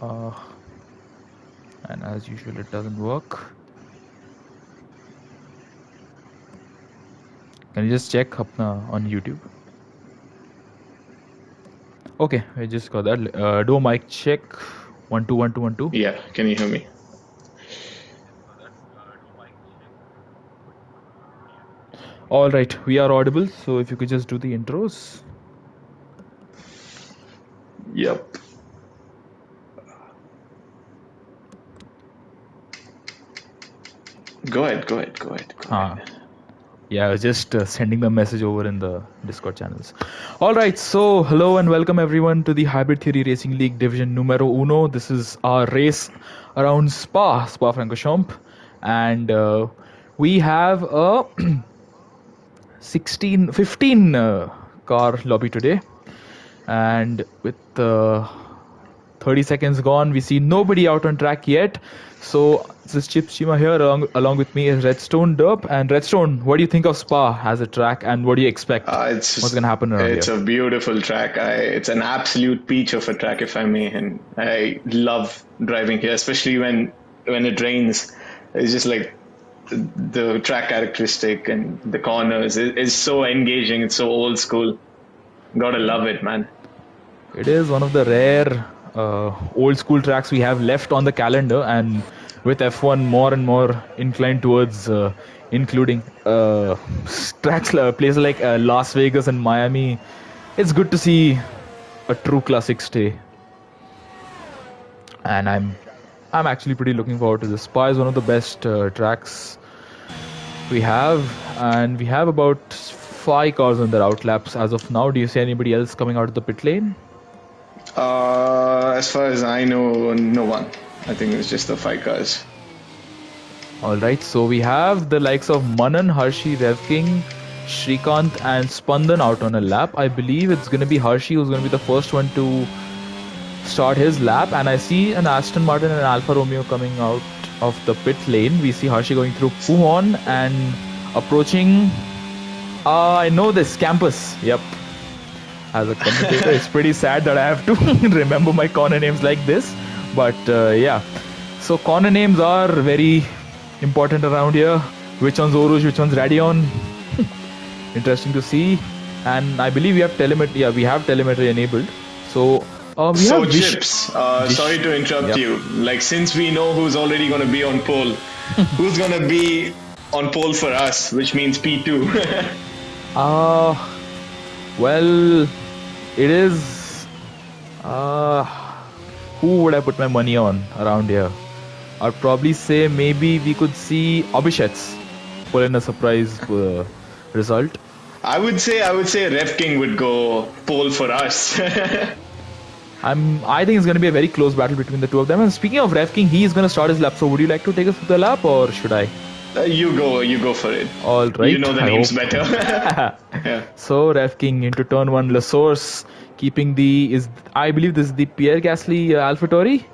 Uh, and as usual, it doesn't work. Can you just check apna on YouTube? Okay, I just got that. Do a mic check. 1 2 1 2 1 2. Yeah, can you hear me? All right, we are audible. So if you could just do the intros. Yep. Go ahead. Yeah, I was just sending the message over in the Discord channels. All right, so hello and welcome everyone to the Hybrid Theory Racing League Division Numero Uno. This is our race around Spa-Francorchamps, and we have a 15 car lobby today, and with 30 seconds gone, we see nobody out on track yet. So this is Chip Chima here. Along with me is Redstone Derp. And Redstone, what do you think of Spa as a track, and what do you expect? What's going to happen around It's here? a beautiful track. It's an absolute peach of a track, if I may, and I love driving here, especially when it rains. It's just like the track characteristic and the corners is so engaging. It's so old school. Gotta love it, man. It is one of the rare old school tracks we have left on the calendar, and with F1 more and more inclined towards including tracks places like Las Vegas and Miami, it's good to see a true classic stay. And I'm actually pretty looking forward to this. Spa is one of the best tracks we have, and we have about 5 cars on their outlaps as of now. Do you see anybody else coming out of the pit lane? As far as I know, no one. I think it's just the 5 cars. Alright, so we have the likes of Manan, Harshi, Revking, Shrikant and Spandan out on a lap. I believe it's going to be Harshi who's going to be the first one to start his lap, and I see an Aston Martin and Alfa Romeo coming out of the pit lane. We see Harshi going through Puhon and approaching... I know this, Campus. Yep. As a commentator, it's pretty sad that I have to remember my corner names like this. But yeah, so corner names are very important around here. Which one's Oruj, which one's Radion? Interesting to see. And I believe we have telemetry. Yeah, we have telemetry enabled. So we have Chips, sorry to interrupt you. Like, since we know who's already going to be on pole, who's going to be on pole for us, which means P2? Well, it is... who would I put my money on around here? I'd probably say maybe we could see Abhishek's pull in a surprise result. I would say Rev King would go pole for us. I think it's going to be a very close battle between the two of them. And speaking of Rev King, he is going to start his lap. So would you like to take us through the lap, or should I? You go for it. All right. You know the names better. Yeah. So Rev King into turn 1, La Source, keeping I believe this is the Pierre Gasly AlphaTauri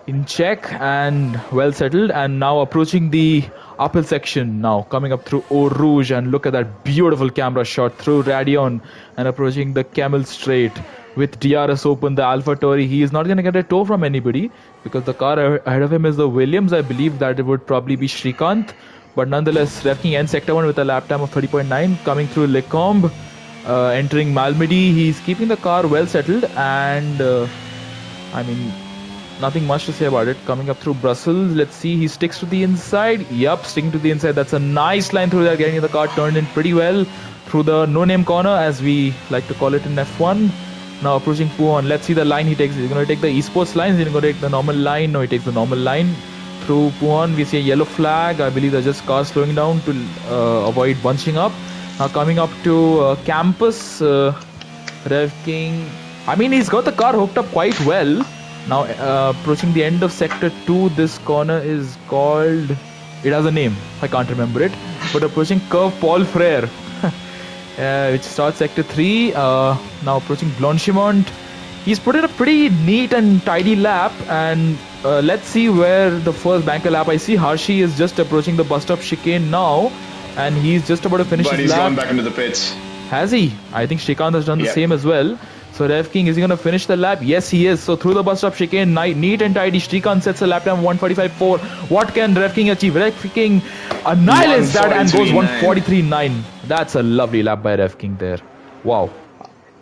in check and well settled, and now approaching the uphill section, now coming up through Eau Rouge, and look at that beautiful camera shot through Radion and approaching the Camel Straight with DRS open, the AlphaTauri. He is not going to get a tow from anybody because the car ahead of him is the Williams. I believe that it would probably be Shrikant, but nonetheless, Rev King ends sector 1 with a lap time of 30.9, coming through Lecombe, entering Malmedy. He's keeping the car well settled, and I mean, nothing much to say about it. Coming up through Brussels, let's see, he sticks to the inside. Yup, sticking to the inside. That's a nice line through there, getting the car turned in pretty well through the no-name corner, as we like to call it in F1. Now approaching Puhon. Let's see the line he takes. He's going to take the esports line. He's going to take the normal line. No, he takes the normal line. Through Puhon, we see a yellow flag. I believe they're just cars slowing down to avoid bunching up. Now coming up to Campus, Rev King. I mean, he's got the car hooked up quite well. Now approaching the end of sector 2, this corner is called... It has a name. I can't remember it. But approaching Curve Paul Frere, which starts sector 3. Now approaching Blanchimont. He's put in a pretty neat and tidy lap, and let's see where the first banker lap. I see Harshi is just approaching the bus stop chicane now, and he's just about to finish his lap. But he's gone back into the pits. Has he? I think Shrikant has done the same as well. So Rev King, is he going to finish the lap? Yes, he is. So through the bus stop chicane, neat and tidy. Shrikant sets a lap time 145.4. What can Rev King achieve? Rev King annihilates that and goes 143.9. That's a lovely lap by Rev King there. Wow.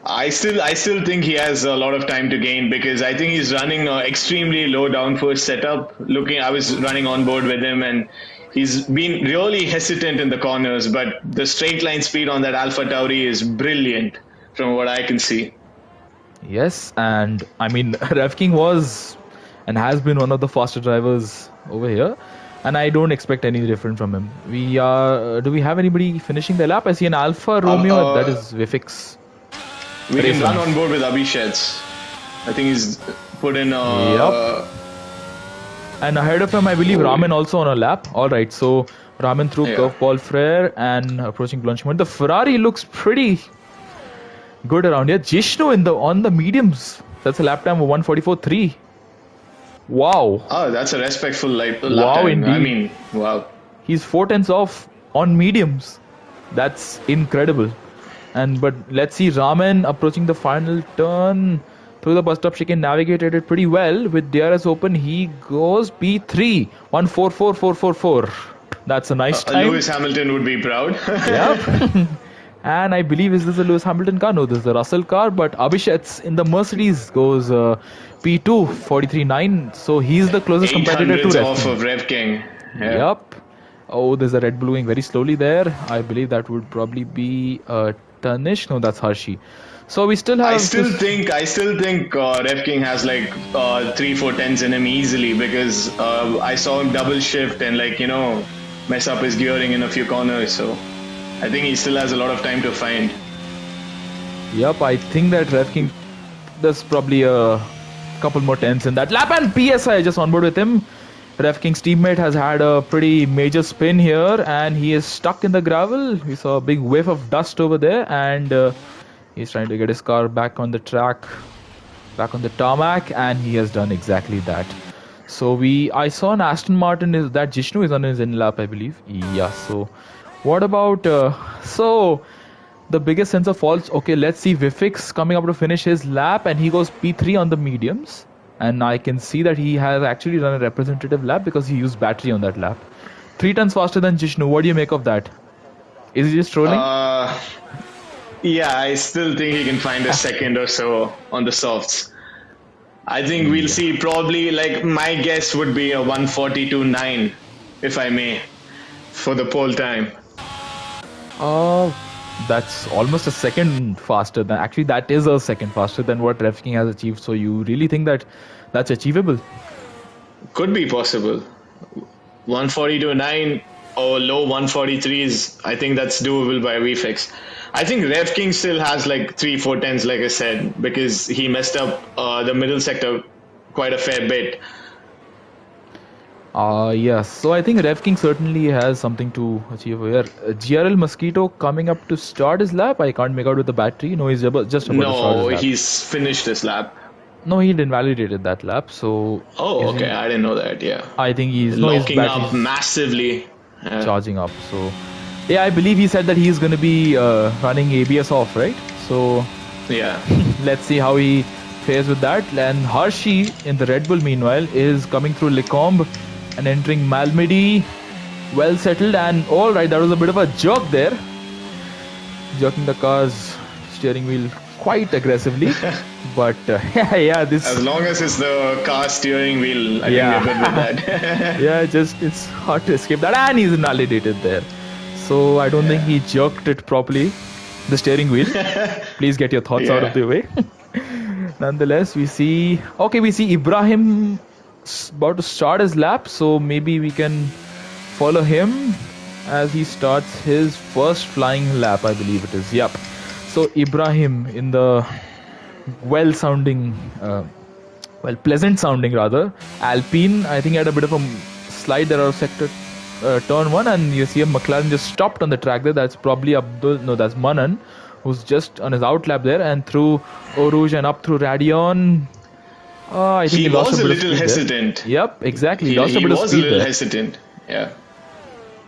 I still think he has a lot of time to gain, because I think he's running an extremely low downforce setup. I was running on board with him, and he's been really hesitant in the corners, but the straight line speed on that Alpha Tauri is brilliant from what I can see. Yes, and I mean, Rev King was and has been one of the faster drivers over here, and I don't expect any different from him. Do we have anybody finishing the lap? I see an Alpha Romeo, that is Vifix. We can run on board with Abhishek. I think he's put in Yep. And ahead of him, I believe Raman also on a lap. Alright, so Raman through curveball Frere and approaching Blanchimont. The Ferrari looks pretty good around here. Jishnu on the mediums. That's a lap time of 144.3. Wow. Oh, that's a respectful lap wow, time. Indeed. I mean, wow. He's 4 tenths off on mediums. That's incredible. But let's see Raman approaching the final turn through the bus stop chicane, navigated it pretty well with DRS open. He goes P3 144.444. That's a nice time. Lewis Hamilton would be proud. Yep. And I believe is this a Lewis Hamilton car? No, this is the Russell car. But Abhishek in the Mercedes goes P2 43.9. So he's the closest competitor to Rev off King. Of Rev King. Yeah. Yep. Oh, there's a Red Bluing very slowly there. I believe that would probably be Tanish. No, that's Hershey. So we still have. I still think Rev King has like 3-4 tenths in him easily, because I saw him double shift and mess up his gearing in a few corners. So I think he still has a lot of time to find. Yep, I think that Rev King, there's probably a couple more tenths in that lap, and PSI just on board with him. Rev King's teammate has had a pretty major spin here, and he is stuck in the gravel. We saw a big whiff of dust over there, and he's trying to get his car back on the track, back on the tarmac, and he has done exactly that. So I saw an Aston Martin, is that Jishnu is on his in lap, I believe. Yeah, so what about, so the biggest sense of faults. Okay, let's see Vifix coming up to finish his lap, and he goes P3 on the mediums. And I can see that he has actually run a representative lap because he used battery on that lap. 3 tons faster than Jishnu. What do you make of that? Is he just trolling? Yeah, I still think he can find a second or so on the softs. I think we'll see probably, my guess would be a 142.9, if I may, for the pole time. That's almost a second faster than, actually that is a second faster than what Rev King has achieved. So you really think that that's achievable? Could be possible. 142.9 or low 143s, I think that's doable by VFX. I think Rev King still has 3-4 tenths, like I said, because he messed up the middle sector quite a fair bit. Yes, so I think Rev King certainly has something to achieve here. GRL Mosquito coming up to start his lap. I can't make out with the battery. No, he's just about to start his lap. No, he's finished his lap. No, he invalidated that lap. So. Oh, okay. I didn't know that. Yeah. I think he's locking up massively. Charging up. So, yeah, I believe he said that he's going to be running ABS off, right? So. Yeah. Let's see how he fares with that. And Hershey in the Red Bull, meanwhile, is coming through Lecombe and entering Malmedy, well settled, and alright, that was a bit of a jerk there, jerking the car's steering wheel quite aggressively, but yeah, this... As long as it's the car steering wheel, I think we're good with that. Yeah, it's hard to escape that, and he's invalidated there. So I don't think he jerked it properly, the steering wheel. Please get your thoughts out of the way. Nonetheless, we see Ibrahim about to start his lap, so maybe we can follow him as he starts his first flying lap, I believe it is. Yep. So Ibrahim in the pleasant sounding rather Alpine. I think he had a bit of a slide there out of sector turn 1, and you see a McLaren just stopped on the track there. That's probably that's Manan, who's just on his out lap there, and through Eau Rouge and up through Radion. I think he was a little hesitant. Yep, exactly. He was a little there. hesitant. Yeah.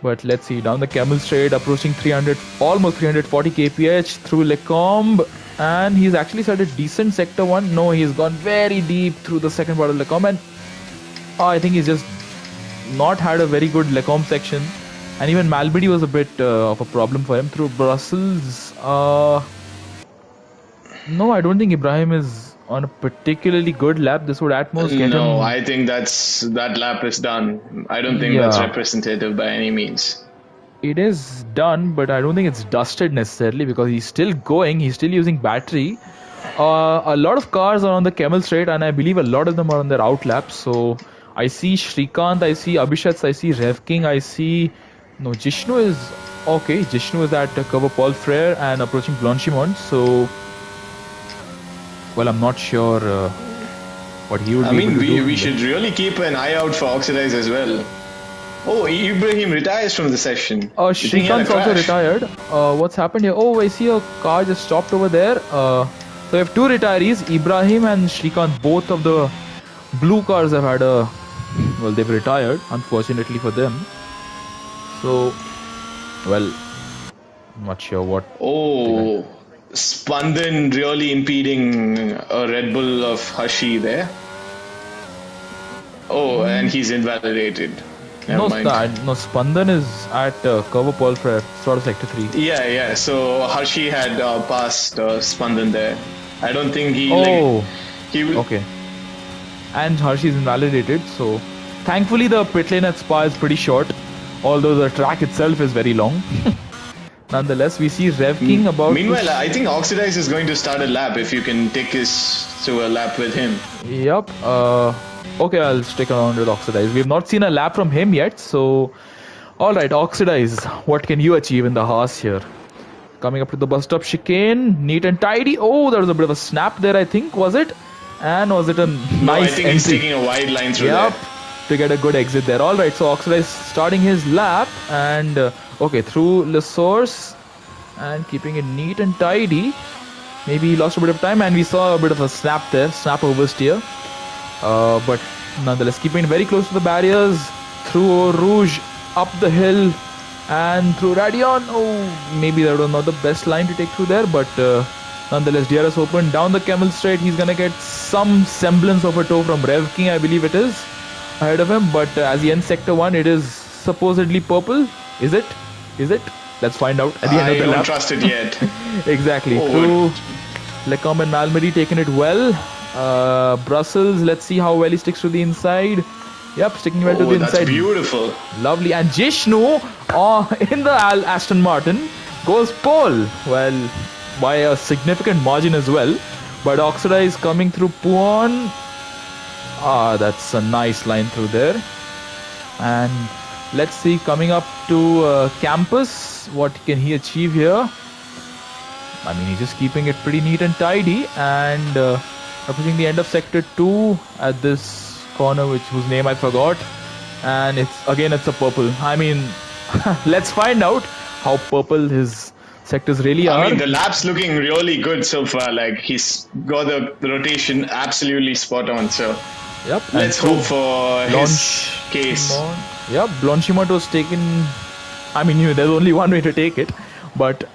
But let's see, down the Camel Straight, approaching 300, almost 340 kph through Lecombe, and he's actually set a decent sector one. No, he's gone very deep through the second part of Lecombe, and I think he's just not had a very good Lecombe section, and even Malbedy was a bit of a problem for him through Brussels. No, I don't think Ibrahim is on a particularly good lap. This would at most get him. No, I think that lap is done. I don't think that's representative by any means. It is done, but I don't think it's dusted necessarily, because he's still going. He's still using battery. A lot of cars are on the Camel Straight, and I believe a lot of them are on their out laps. So I see Shrikant, I see Abhishek, I see Rev King, I see... No, Jishnu is... Okay, Jishnu is at cover Paul Frere and approaching Blanchimont. So... Well, I'm not sure what he would be able to do. We should really keep an eye out for Oxidize as well. Oh, Ibrahim retires from the session. Shrikant's also retired. What's happened here? Oh, I see a car just stopped over there. So we have two retirees, Ibrahim and Shrikant. Both of the blue cars have had a... Well, they've retired, unfortunately for them. So, well, I'm not sure what... Oh... Spandan really impeding a Red Bull of Hashi there. Oh, and he's invalidated. No, Spandan is at cover Paul Frere, sort of sector 3. Yeah. So Hashi had passed Spandan there. I don't think he. Okay. And Hashi is invalidated. So thankfully the pit lane at Spa is pretty short, although the track itself is very long. Nonetheless, we see Rev King about... Meanwhile, I think Oxidize is going to start a lap if you can take us to a lap with him. Yep. Okay, I'll stick around with Oxidize. We have not seen a lap from him yet, so... Alright, Oxidize, what can you achieve in the Haas here? Coming up to the bus stop chicane, neat and tidy. Oh, there was a bit of a snap there, I think, was it? And was it a nice I think he's taking a wide line through there. To get a good exit there. Alright, so Oxidize starting his lap and... okay, through Le Source and keeping it neat and tidy. Maybe he lost a bit of time and we saw a bit of a snap there, snap oversteer. But nonetheless, keeping it very close to the barriers, through Eau Rouge, up the hill and through Radion. Oh, maybe that was not the best line to take through there, but nonetheless, DRS open, down the Camel Straight. He's gonna get some semblance of a tow from Rev King, I believe it is, ahead of him. But as he ends sector 1, it is supposedly purple. Is it? Let's find out at the end of the lap. I don't trust it yet. Exactly. Through Lecombe and Malmedy taking it well. Brussels, let's see how well he sticks to the inside. Yep, sticking well to the inside. That's beautiful. Lovely. And Jishnu in the Aston Martin goes pole. Well, by a significant margin as well. But Oxidize coming through Puan. That's a nice line through there. And let's see, coming up to Campus, what can he achieve here? I mean, he's just keeping it pretty neat and tidy, and approaching the end of sector 2 at this corner, whose name I forgot, and it's a purple. I mean, let's find out how purple his sectors really are. I mean, the lap's looking really good so far. Like, he's got the rotation absolutely spot on. So yep. Let's hope for his case. Yep, Blanchimont was taken. I mean, there's only one way to take it, but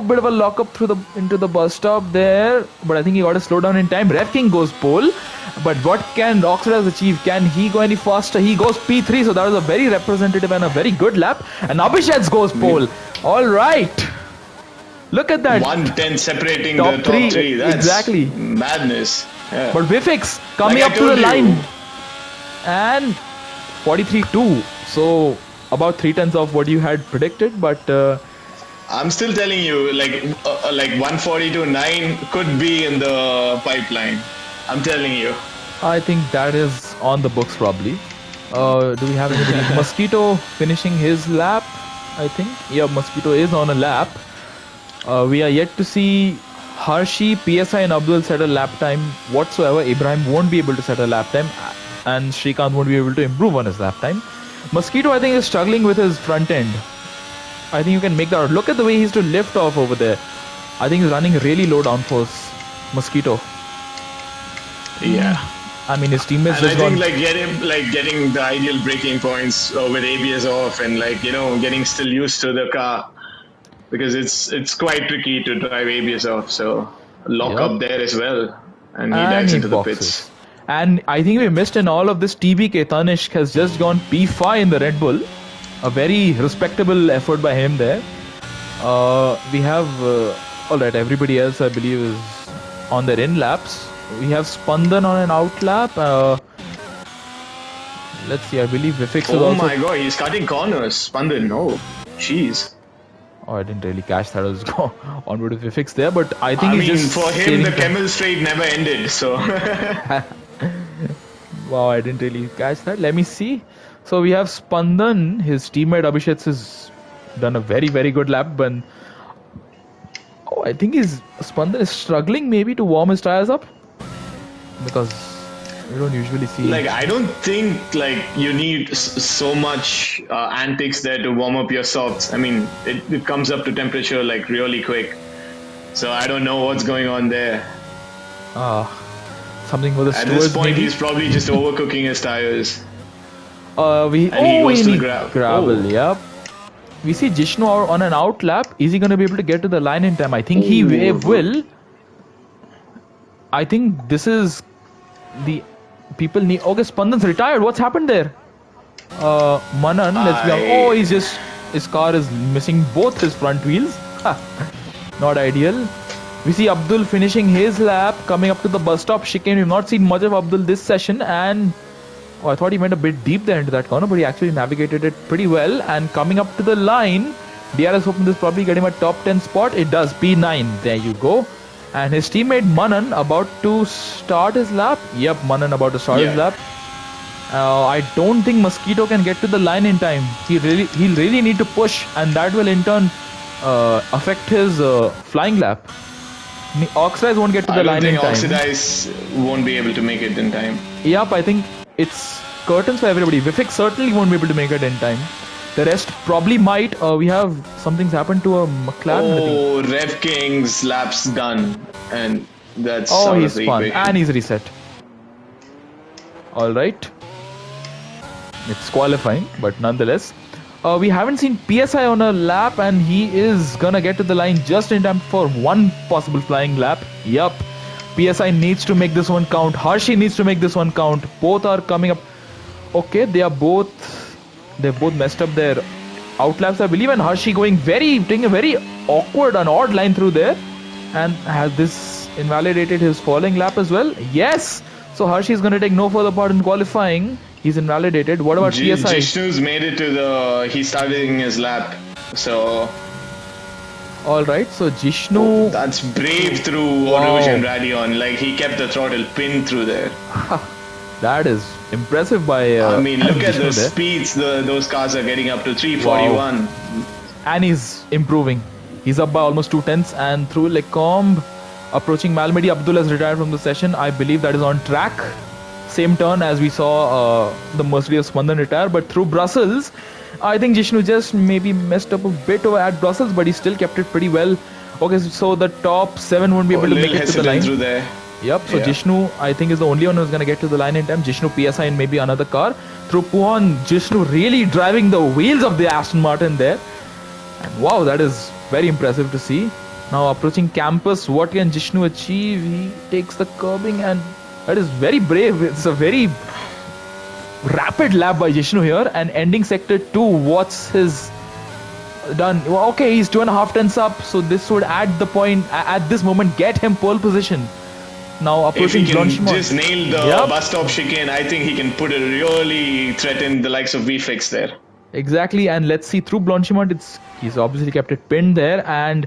bit of a lock up into the bus stop there. But I think he got to slow down in time. Rev King goes pole, but what can Oxidize achieve? Can he go any faster? He goes P3, so that was a very representative and a very good lap. And Abhishek goes pole. All right, look at that. 110 separating the top three. That's exactly madness. Yeah. But Vifix coming up to the line and 43.2, so about 3/10 of what you had predicted. But I'm still telling you, like 142.9 could be in the pipeline. I'm telling you. I think that is on the books probably. Do we have anybody? Mosquito finishing his lap, I think. Yeah, Mosquito is on a lap. We are yet to see Harshi, PSI and Abdul set a lap time whatsoever. Ibrahim won't be able to set a lap time, and Shrikant won't be able to improve on his lap time. Mosquito, I think, is struggling with his front end. I think you can make that out. Look at the way he's to lift off over there. I think he's running really low downforce. Mosquito. Yeah. I mean, his teammates And I just think gone. getting the ideal braking points with ABS off, and getting still used to the car, because it's quite tricky to drive ABS off. So lock Yep. up there as well, and he And dives he into the pits. boxes. And I think we missed in all of this. TBK Tanishq has just gone P5 in the Red Bull. A very respectable effort by him there. We have all right. Everybody else, I believe, is on their in laps. We have Spandan on an out lap. Let's see. I believe Vifix is Oh also. my god, he's cutting corners. Spandan, no, jeez. Oh, I didn't really catch that. I was onward with Vifix there, but I think I he's mean, just for him, the sailing. Camel Straight never ended. So Wow, I didn't really catch that. Let me see. So we have Spandan. His teammate Abhishek has done a very, very good lap, but oh, I think Spandan is struggling maybe to warm his tires up, because we don't usually see. I don't think you need so much antics there to warm up your softs. I mean, it comes up to temperature really quick. So I don't know what's going on there. Something with the At stewards this point, maybe. he's probably just overcooking his tires. He goes to the gravel. Oh. Yep. We see Jishnu on an out lap. Is he going to be able to get to the line in time? I think he will. I think this is the people need. Okay, Spandan's retired. What's happened there? Manan, let's be honest. Oh, his car is missing both his front wheels. Not ideal. We see Abdul finishing his lap, coming up to the bus stop chicane. We've not seen much of Abdul this session, and I thought he went a bit deep there into that corner, but he actually navigated it pretty well. And coming up to the line, DRS hoping this probably get him a top 10 spot. It does. P9. There you go. And his teammate Manan about to start his lap. Yep, Manan about to start his lap. I don't think Mosquito can get to the line in time. He'll really need to push, and that will in turn affect his flying lap. Oxidize won't get to the line in time. Oxidize won't be able to make it in time. Yep, I think it's curtains for everybody. Vifix certainly won't be able to make it in time. The rest probably might. We have something's happened to a McLaren. Oh, Rev King's lap's done, and that's he's spun and he's reset. All right, it's qualifying, but nonetheless, we haven't seen PSI on a lap, and he is gonna get to the line just in time for one possible flying lap. Yup. PSI needs to make this one count. Hershey needs to make this one count. Both are coming up. Okay, they've both messed up their outlaps, I believe, and Hershey taking a very awkward and odd line through there, and has this invalidated his falling lap as well? Yes. So Hershey is going to take no further part in qualifying. He's invalidated. What about PSI? Jishnu's made it to he's starting his lap. So Alright, so Jishnu... that's brave through Rouge and Radion. He kept the throttle pinned through there. That is impressive by... I mean, look at the speeds those cars are getting up to 341. Wow. And he's improving. He's up by almost 2/10, and through Lecombe, approaching Malmedy. Abdul has retired from the session. I believe that is on track. Same turn as we saw the Mercedes Spandan retire, but through Brussels, I think Jishnu just maybe messed up a bit over at Brussels, but he still kept it pretty well. Okay, so the top 7 won't be able to make it to the line. Through there. Yep, so Jishnu, I think, is the only one who's going to get to the line in time. Jishnu, PSI, and maybe another car. Through Puhan, Jishnu really driving the wheels of the Aston Martin there. And wow, that is very impressive to see. Now approaching campus, what can Jishnu achieve? He takes the curbing, and that is very brave. It's a very rapid lap by Jishnu here, and ending sector 2. What's his done? Well, okay, he's 2.5 tenths up, so this would at this moment get him pole position. Now approaching if he can Blanchimont. just nail the bus stop chicane, I think he can really threaten the likes of VFX there. Exactly, and let's see through Blanchimont. He's obviously kept it pinned there, and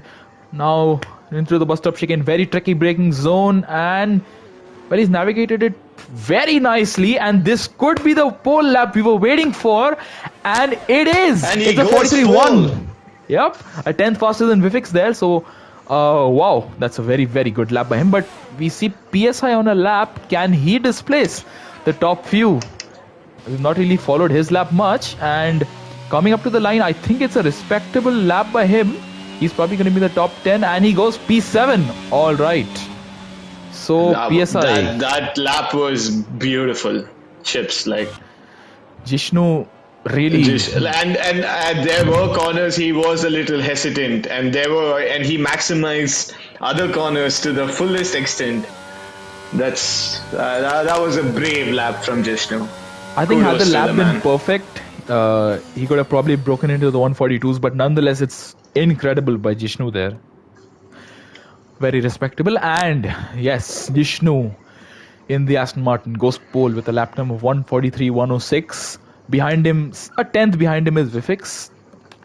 now into the bus stop chicane. Very tricky braking zone, and he's navigated it very nicely, and this could be the pole lap we were waiting for, and it is. And it's a 43.1. Yep, a 10th faster than Vifix there. So, wow, that's a very, very good lap by him. But we see PSI on a lap. Can he displace the top few? We've not really followed his lap much, and coming up to the line, I think it's a respectable lap by him. He's probably going to be the top 10, and he goes P7. All right. So PSI. That lap was beautiful. Chips like Jishnu really. And there were corners he was a little hesitant, and he maximized other corners to the fullest extent. That was a brave lap from Jishnu. I think had the lap been perfect, he could have probably broken into the 142s, but nonetheless, it's incredible by Jishnu there. Very respectable. And yes, Jishnu in the Aston Martin Ghost pole with a lap time of 143.106. Behind him, a tenth behind him is Vifix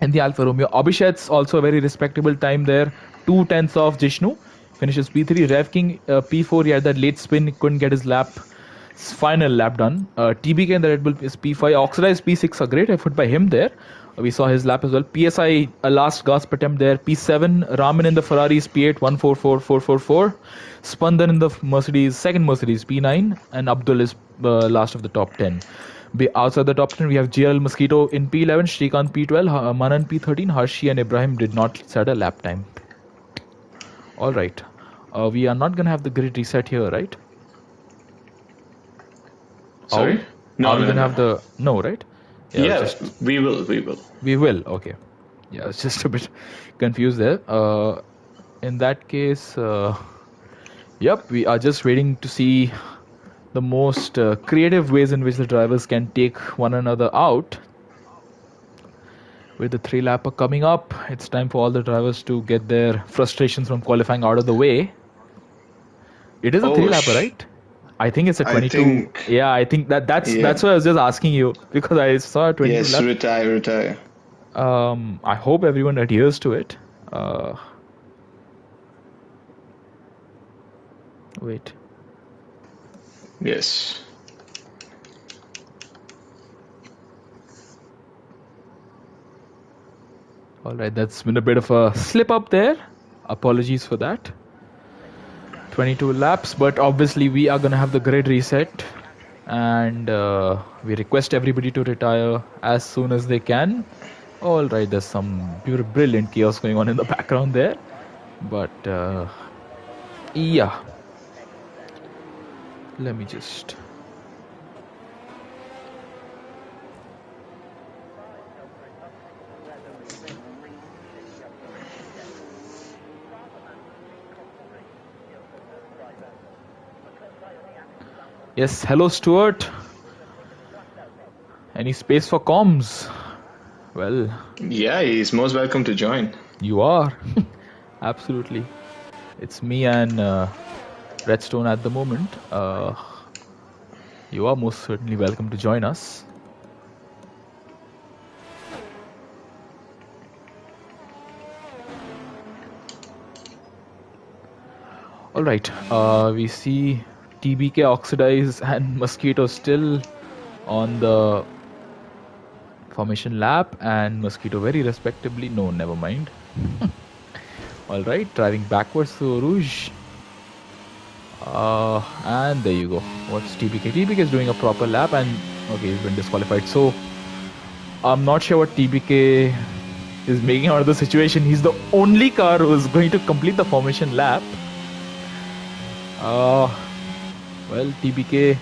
in the Alfa Romeo. Abhishet's also a very respectable time there. 2/10 of Jishnu. Finishes P3. Rev King P4. He had that late spin. He couldn't get his final lap done. TBK in the Red Bull is P5. Oxidized P6. A great effort by him there. We saw his lap as well. PSI, a last gasp attempt there. P7. Raman in the Ferraris P8. 144.444. Spandan in the Mercedes, second Mercedes P9. And Abdul is last of the top 10. Outside the top 10, we have GRL Mosquito in P11. Shrikant P12. Manan P13. Harshi and Ibrahim did not set a lap time. Alright. We are not going to have the grid reset here, right? Sorry? No, are we going to have the... No, right? Yeah, we will. We will, okay. Yeah, I was just a bit confused there. In that case, yep, we are just waiting to see the most creative ways in which the drivers can take one another out. With the 3-lapper coming up, it's time for all the drivers to get their frustrations from qualifying out of the way. It is a 3-lapper, right? I think it's a 22. Yeah, I think that's why I was just asking you, because I saw a 22 Yes, lap. Retire. I hope everyone adheres to it. Wait. Yes. Alright, that's been a bit of a slip up there. Apologies for that. 22 laps, but obviously we are going to have the grid reset, and we request everybody to retire as soon as they can. Alright, there's some brilliant chaos going on in the background there, but yeah, let me just... Yes, hello Stuart. Any space for comms? Well... Yeah, he's most welcome to join. You are. Absolutely. It's me and Redstone at the moment. You are most certainly welcome to join us. Alright, we see TBK, Oxidize and Mosquito still on the formation lap, and Mosquito very respectably, no, never mind. Alright, driving backwards through Rouge. And there you go. What's TBK? TBK is doing a proper lap, and okay, he's been disqualified. So I'm not sure what TBK is making out of the situation. He's the only car who is going to complete the formation lap. Well, TBK,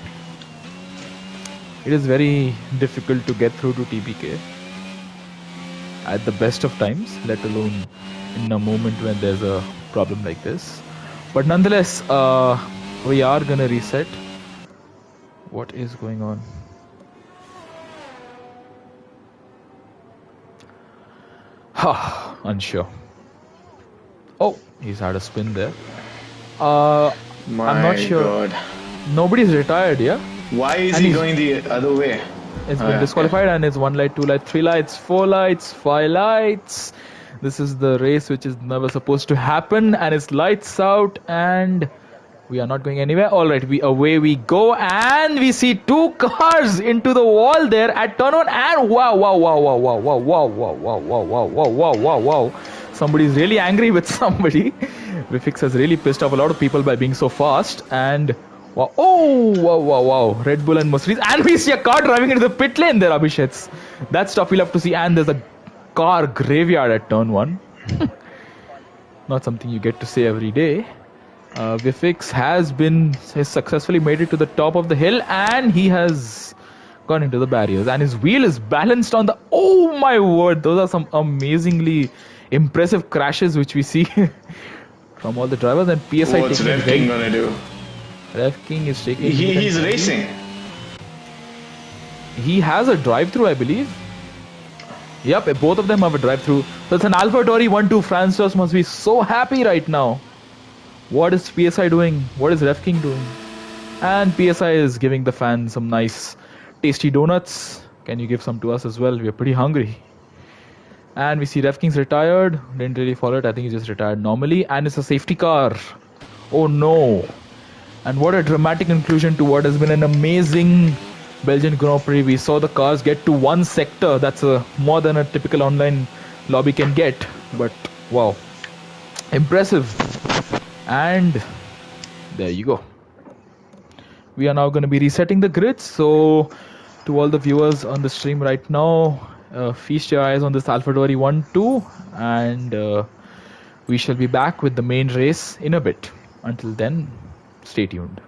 it is very difficult to get through to TBK at the best of times, let alone in a moment when there's a problem like this. But nonetheless, we are gonna reset. What is going on? Unsure. Oh, he's had a spin there. I'm not sure. God. Nobody's retired, yeah? Why is he going the other way? It's been disqualified, and it's 1 light, 2 light, 3 lights, 4 lights, 5 lights. This is the race which is never supposed to happen, and it's lights out, and we are not going anywhere. Alright, away we go, and we see 2 cars into the wall there at turn 1, and wow. Somebody's really angry with somebody. Vifix has really pissed off a lot of people by being so fast, and wow. Red Bull and Mercedes, and we see a car driving into the pit lane there, Abhishek. That stuff we'll have to see, and there's a car graveyard at turn 1. Not something you get to say every day. Vifix has successfully made it to the top of the hill, and he has gone into the barriers, and his wheel is balanced on the. Oh my word! Those are some amazingly impressive crashes which we see from all the drivers, and PSI What's taking it Rev very. King gonna do? Rev King is taking it He's entirely. racing. He has a drive-through, I believe. Yep, both of them have a drive-through. So it's an AlphaTauri 1-2. Francis must be so happy right now. What is PSI doing? What is Rev King doing? And PSI is giving the fans some nice, tasty donuts. Can you give some to us as well? We're pretty hungry. And we see Rev King's retired. Didn't really follow it. I think he just retired normally. And it's a safety car. Oh no. And what a dramatic conclusion to what has been an amazing Belgian Grand Prix. We saw the cars get to one sector. That's more than a typical online lobby can get. But wow, impressive. And there you go. We are now going to be resetting the grids. So to all the viewers on the stream right now, feast your eyes on this AlphaTauri 1-2, and we shall be back with the main race in a bit. Until then, stay tuned.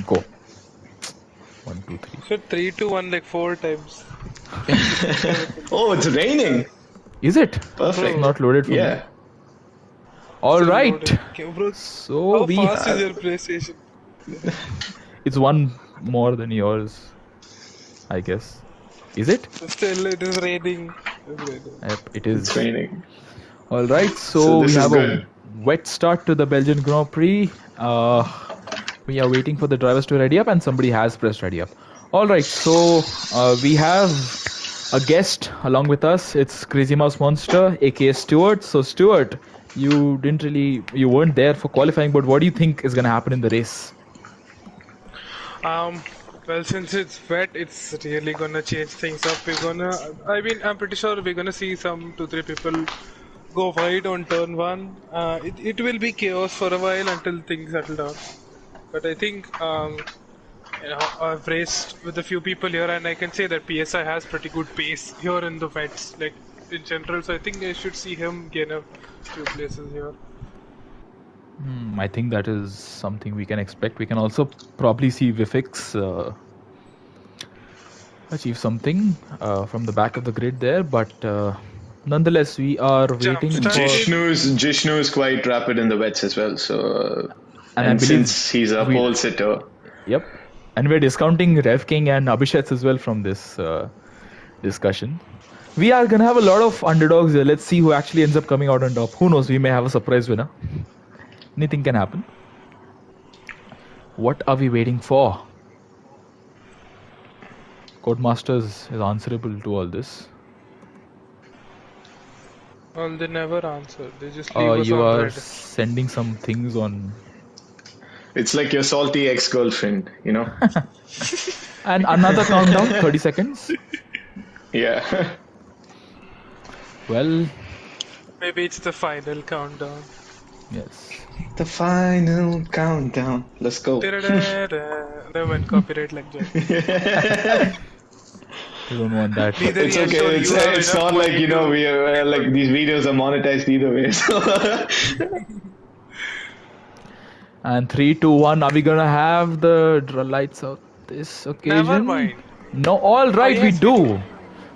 Go. 1, 2, 3. So 3-1 like 4 times. Oh, it's raining. Is it? Perfect. Not loaded for me. Yeah. All Still right. loaded. Okay, bro, So how we fast have, is your PlayStation? it's one more than yours, I guess. Is it? Still, it is raining. Yep, it It's is. raining. All right. So So we this is have good. a wet start to the Belgian Grand Prix. We are waiting for the drivers to ready up, and somebody has pressed ready up. All right. So we have a guest along with us. It's Crazy Mouse Monster, aka Stuart. So Stuart, you weren't there for qualifying, but what do you think is going to happen in the race? Well, since it's wet, it's really gonna change things up. I'm pretty sure we're gonna see some 2-3 people go wide on turn 1. It will be chaos for a while until things settle down. But I think, I've raced with a few people here, and I can say that PSI has pretty good pace here in the wets, like in general. So I think I should see him gain a few places here. I think that is something we can expect. We can also probably see Vifix achieve something from the back of the grid there, but nonetheless, we are waiting for. Jishnu is quite rapid in the wets as well. So, and I believe since he's a pole sitter. Yep, and we're discounting Rev King and Abhishek as well from this discussion. We are gonna have a lot of underdogs here. Let's see who actually ends up coming out on top. Who knows? We may have a surprise winner. Anything can happen. What are we waiting for? Codemasters is answerable to all this. Well, they never answer. They just leave us you on are red. sending some things on. It's like your salty ex-girlfriend, you know. And another countdown, 30 seconds. Yeah. Well. Maybe it's the final countdown. Yes. The final countdown. Let's go. They went copyright like that. You don't want that. It's okay. It's not like, you know, we are like these videos are monetized either way. So. And 3, 2, 1. Are we gonna have the lights out this occasion? Never mind. No. All right, yes, we do.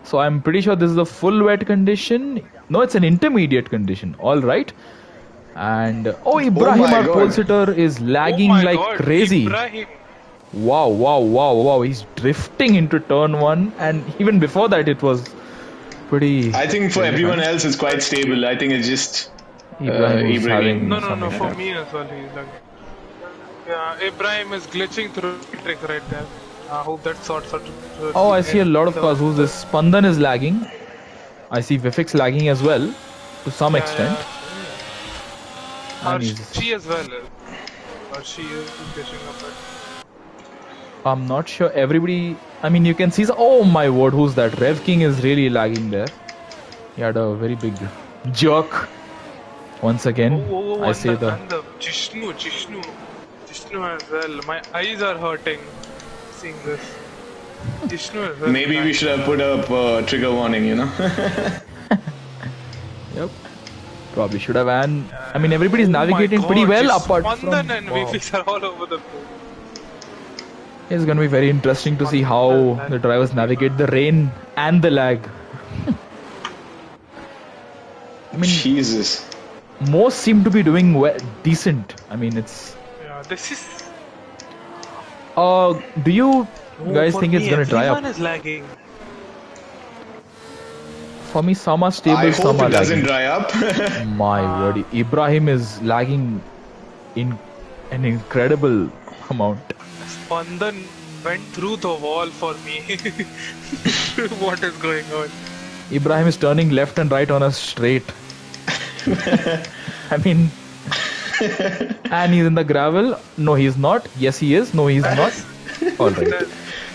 So I'm pretty sure this is a full wet condition. No, it's an intermediate condition. All right. And Ibrahim, our pole sitter, is lagging like crazy. Ibrahim. Wow. He's drifting into turn 1, and even before that it was pretty. I think for everyone else it's quite stable. I think it's just Ibrahim. No, for me as well he's lagging. Yeah, Ibrahim is glitching through the trick right there. I hope that sorts out. I see a lot of cars. Who's this? Spandan is lagging. I see Vifix lagging as well, to some extent. Or she as well. Or she is catching up. I'm not sure. Everybody. I mean, you can see. Oh my word! Who's that? Rev King is really lagging there. He had a very big jerk. Once again, I say the. And the Jishnu as well. My eyes are hurting seeing this. Jishnu as well. Maybe we should have put up trigger warning, you know. Yep. Probably should have. And I mean, everybody's navigating pretty well apart from. And Vifix are all over the place. It's going to be very interesting to see how the drivers navigate the rain and the lag. I mean, Jesus. Most seem to be doing decent. I mean, it's. Yeah, this is. Do you guys think it's going to dry up? Everyone is lagging. For me, some are stable, I some hope are it doesn't lagging. dry up. My word, Ibrahim is lagging in an incredible amount. Spandan went through the wall for me. What is going on? Ibrahim is turning left and right on a straight. I mean, and he's in the gravel. No, he's not. Yes, he is. No, he's not. All right.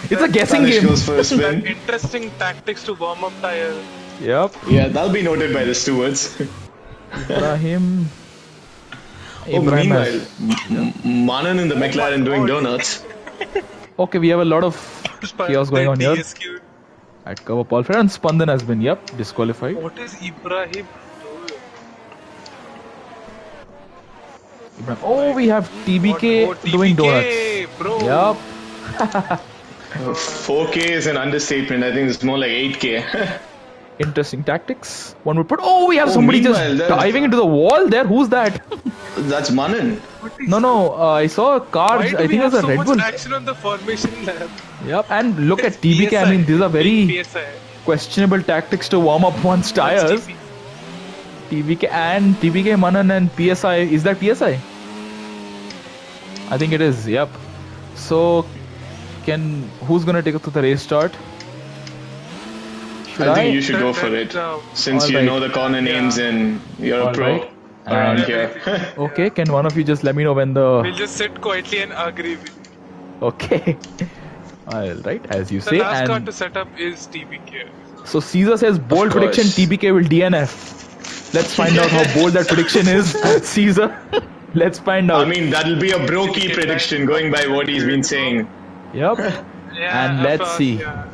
It's a guessing game. Goes for a spin. Interesting tactics to warm up tire. Yep. Yeah, that'll be noted by the stewards. Ibrahim. Meanwhile, Manan in the McLaren doing donuts. Okay, we have a lot of chaos going on here. At cover Paul Fred, and Spandan has been, disqualified. What is Ibrahim doing? Oh, we have TBK doing donuts. bro. Yup. 4K is an understatement. I think it's more like 8K. Interesting tactics. One would put. Oh, we have somebody just meanwhile, there's- diving into the wall there. Who's that? That's Manan. No. I saw a car. Why I do think we it have was a so Red much Bull. action on the formation lab? Yep. And look at It's TBK. I mean, these are very PSI. questionable tactics to warm up one's tires. TBK, Manan, and PSI. Is that PSI? I think it is. Yep. So, who's gonna take it to the race start? I think you should go for it. Since you Alright. know the corner names and you're a pro Alright. around And- here. Okay, can one of you just let me know when the... We'll just sit quietly and agree with you. Okay. Alright, as you The say. last card And to set up is TBK. so Caesar says bold Of prediction, course. TBK will DNF. Let's find out how bold that prediction is, Caesar. Let's find out. I mean, that'll be a brokey prediction going by what he's been saying. Yep. Yeah, And of let's course, see. Yeah.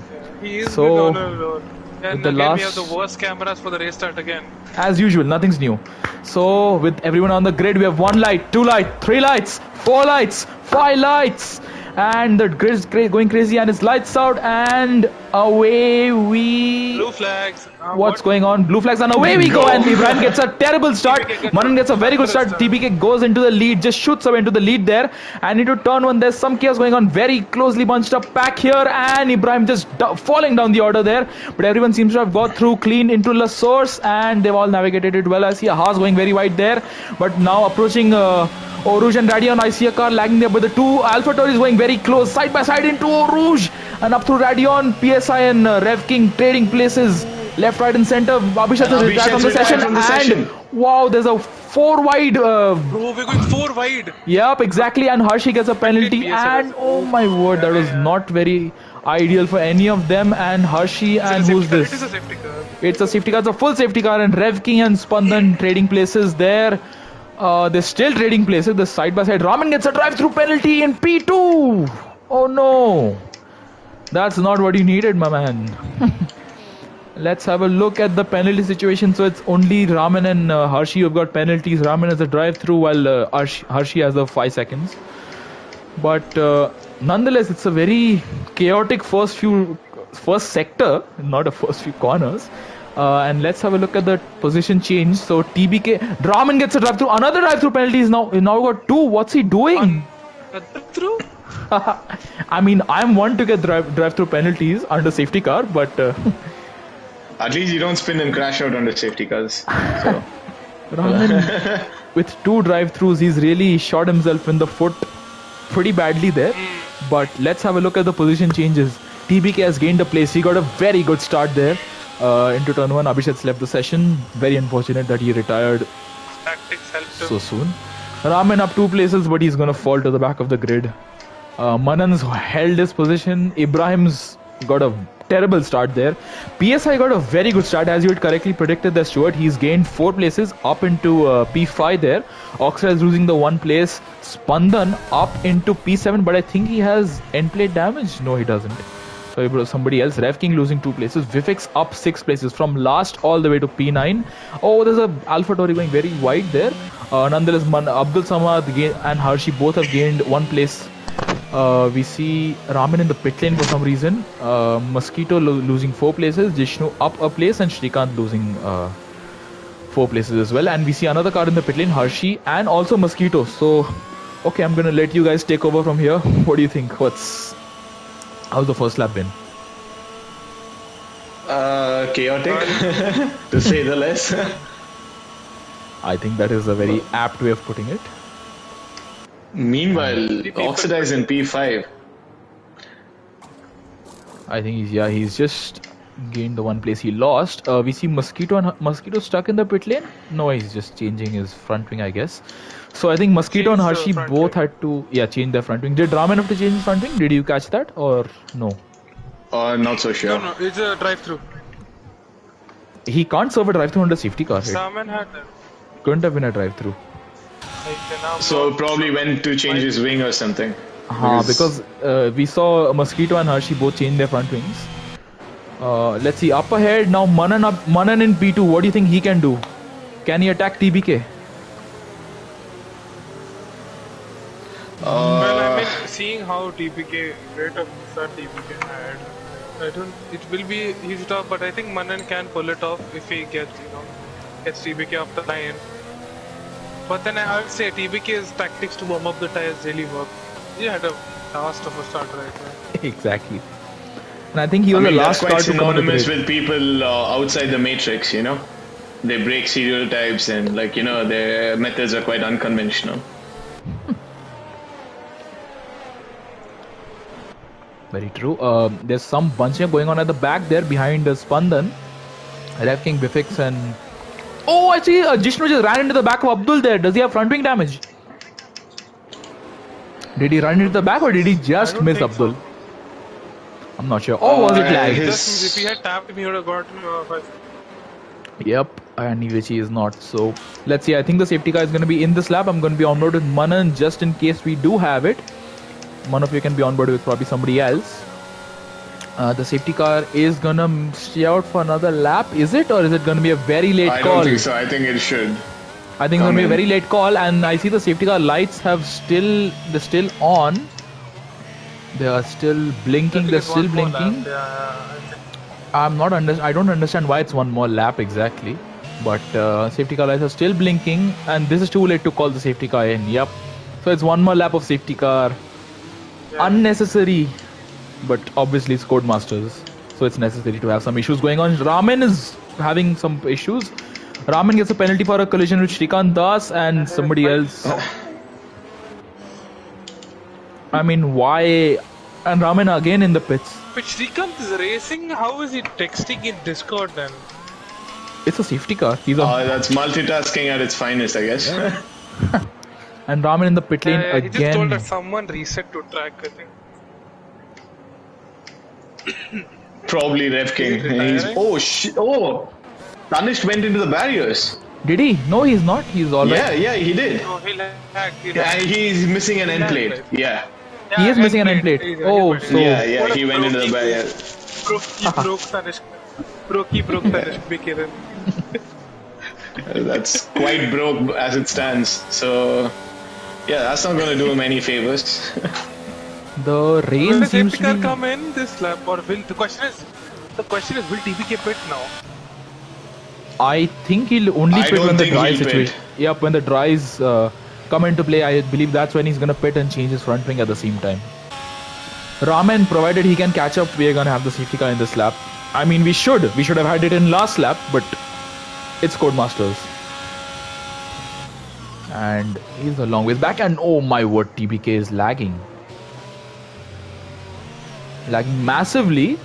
He is So, good on a roll. And the again, we have last- the worst cameras for the race start again. As usual, nothing's new. So, with everyone on the grid, we have 1 light, 2 light, 3 lights, 4 lights, 5 lights. And the grid's going crazy and it's lights out and away we... Blue flags. What's going on? Blue flags and away we go and Ibrahim gets a terrible start. TBK gets Manan gets a very good start. terrible TBK goes into the lead, just shoots away into the lead there. And into turn 1 there's some chaos going on, very closely bunched up pack here and Ibrahim just falling down the order there. But everyone seems to have got through clean into La Source and they've all navigated it well. I see a Haas going very wide there. But now approaching Eau Rouge and Radion, I see a car lagging there, but the two Alpha Tauris going very close, side by side into Eau Rouge and up through Radion, PSI and Rev King trading places, left, right, and center. Abhishek is retired from the session, and wow, there's a 4 wide. Bro, we're going 4 wide. Yep, exactly, and Hershey gets a penalty, PSI and oh my word, that was not very ideal for any of them. And Hershey, and It's a who's safety car. this? It is a safety car. It's a safety car, it's a full safety car, and Rev King and Spandan trading places there. They're still trading places. The side by side. Raman gets a drive-through penalty in P2. Oh no, that's not what you needed, my man. Let's have a look at the penalty situation. So it's only Raman and Hershey who've got penalties. Raman has a drive-through while Hershey has the 5 seconds. But nonetheless, it's a very chaotic first sector, not a first few corners. And let's have a look at the position change. So TBK, Raman gets a drive-through. Another drive-through penalty is now got 2. What's he doing? Through? I mean, I'm one to get drive-through penalties under safety car, but At least you don't spin and crash out under safety cars. So. Raman, with 2 drive-throughs, he's really shot himself in the foot pretty badly there. But let's have a look at the position changes. TBK has gained a place. He got a very good start there. Into turn 1, Abhishek's left the session. Very unfortunate that he retired Tactics helped him. so soon. Raman up 2 places, but he's gonna fall to the back of the grid. Manan's held his position. Ibrahim's got a terrible start there. PSI got a very good start, as you had correctly predicted there, Stuart. He's gained 4 places up into P5 there. Oxra is losing the 1 place. Spandan up into P7, but I think he has end plate damage. No, he doesn't. So somebody else. Rev King losing 2 places. Vivek's up 6 places from last all the way to P9. Oh, there's a Alpha Tauri going very wide there. Nonetheless, Abdul Samad and Hershey both have gained 1 place. We see Raman in the pit lane for some reason. Mosquito losing 4 places. Jishnu up a place and Shrikant losing 4 places as well. And we see another car in the pit lane, Hershey and also Mosquito. So, okay, I'm gonna let you guys take over from here. What do you think? How's the first lap been? Chaotic, to say the less. I think that is a very apt way of putting it. Meanwhile, Oxidize in P5. I think he's just gained the 1 place he lost. We see Mosquito stuck in the pit lane. No, he's just changing his front wing, I guess. So I think Mosquito and Hershey both had to change their front wing. Did Raman have to change his front wing? Did you catch that or no? Not so sure. No, it's a drive-through. He can't serve a drive-through under safety car. Right? Salman had that. Couldn't have been a drive-through. So probably went to change his wing or something. Because we saw Mosquito and Hershey both change their front wings. Let's see, up ahead now. Manan in P2. What do you think he can do? Can he attack TBK? Well, I mean, seeing how TPK rate of that TPK had. I don't. It will be his top, but I think Manan can pull it off if he gets gets TPK off the line. But then I would say TPK's tactics to warm up the tires really work. He had a blast of a start right there. Exactly. And I think he was the last that's quite car to come on the synonymous grid. with people outside the matrix, They break stereotypes and their methods are quite unconventional. Very true. There's some bunching going on at the back there behind Spandan. Rev King, Bifix and... Oh, I see Jishnu just ran into the back of Abdul there. Does he have front wing damage? Did he run into the back or did he just miss Abdul? So. I'm not sure. Oh, was it lag? If he had tapped him, he would have gotten 5. Yep, and which he is not. So, let's see. I think the safety car is going to be in this lap. I'm going to be on board with Manan just in case we do have it. One of you can be on board with probably somebody else. The safety car is going to stay out for another lap. Is it? Or is it going to be a very late call? I don't think so. I think it should. I think it's going to be a very late call. And I see the safety car lights they're still on. They are still blinking. They're still blinking. I don't understand why it's one more lap exactly. But safety car lights are still blinking. And this is too late to call the safety car in. Yep. So it's one more lap of safety car. Yeah. Unnecessary. But obviously it's Codemasters. So it's necessary to have some issues going on. Ramen is having some issues. Ramen gets a penalty for a collision with Shrikant Das and somebody else. I mean, why? And Ramen again in the pits. But Shrikant is racing. How is he texting in Discord then? It's a safety car. That's multitasking at its finest, I guess. Yeah. And Ramen in the pit lane again. He just told that someone reset to track, I think. Probably Rev King. Oh, Tanishq went into the barriers. Did he? No, he's not. He's alright. Yeah, he did. No, he lagged. He's missing an end plate. Yeah. He is missing an end plate. Oh, so... Yeah, he went into the barrier. He broke Tanishq. That's quite broke as it stands. So, yeah, that's not going to do him any favors. The rain seems to be... come in this lap, or will the question is will TPK pit now? I think he'll only pit when the dry situation. Yep, when the dries come into play, I believe that's when he's gonna pit and change his front wing at the same time. Ramen, provided he can catch up, we are gonna have the safety car in this lap. I mean, we should have had it in last lap, but it's Codemasters. And he's a long ways back, and oh my word, TPK is lagging. Lagging massively,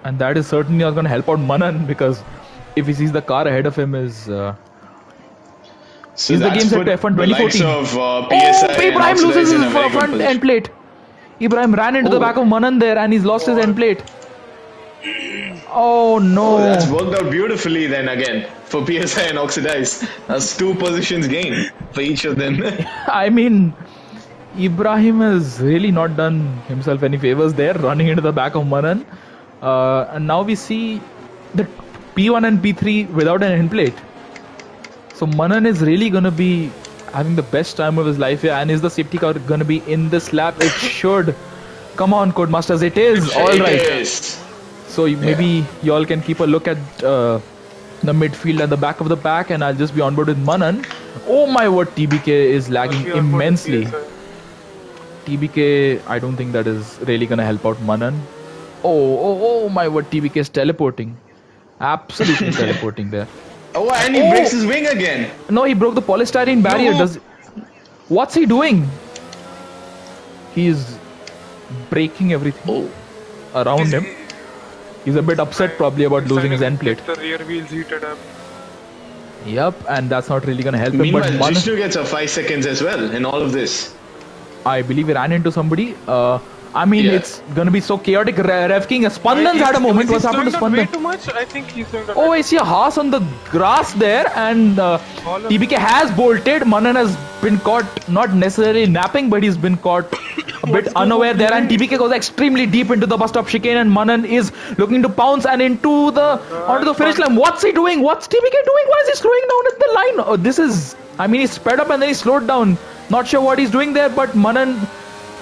and that is certainly not going to help out Manan, because if he sees the car ahead of him is the game set to F1 2014. Ibrahim loses his front end plate. Ibrahim ran into the back of Manan there and he's lost his end plate. Oh no. That's worked out beautifully then again for PSI and Oxidize. That's 2 positions gained for each of them. I mean, Ibrahim has really not done himself any favors there, running into the back of Manan. And now we see the P1 and P3 without an end plate. So Manan is really going to be having the best time of his life here. And is the safety car going to be in this lap? It should. Come on, Codemasters, it is. Alright. So maybe y'all can keep a look at the midfield and the back of the pack, and I'll just be on board with Manan. Oh my word, TBK is lagging immensely. TBK, I don't think that is really going to help out Manan. Oh my word, TBK is teleporting. Absolutely teleporting there. Oh, and he breaks his wing again. No, he broke the polystyrene barrier. No. What's he doing? He's breaking everything around him. He's a bit upset probably about losing his end plate. The rear wheels heated up. Yep, and that's not really going to help him. Meanwhile, Vishnu gets a 5 seconds as well in all of this. I believe he ran into somebody. I mean, it's going to be so chaotic. Rev King, Spandan's had a moment. What's happened to Spandan? Way too much? I think he's going to... I see a Haas on the grass there, and TBK has bolted. Manan has been caught, not necessarily napping, but he's been caught a bit unaware there, and TBK goes extremely deep into the bus stop chicane, and Manan is looking to pounce and onto the finish line. What's he doing? What's TBK doing? Why is he slowing down at the line? He sped up and then he slowed down. Not sure what he's doing there, but Manan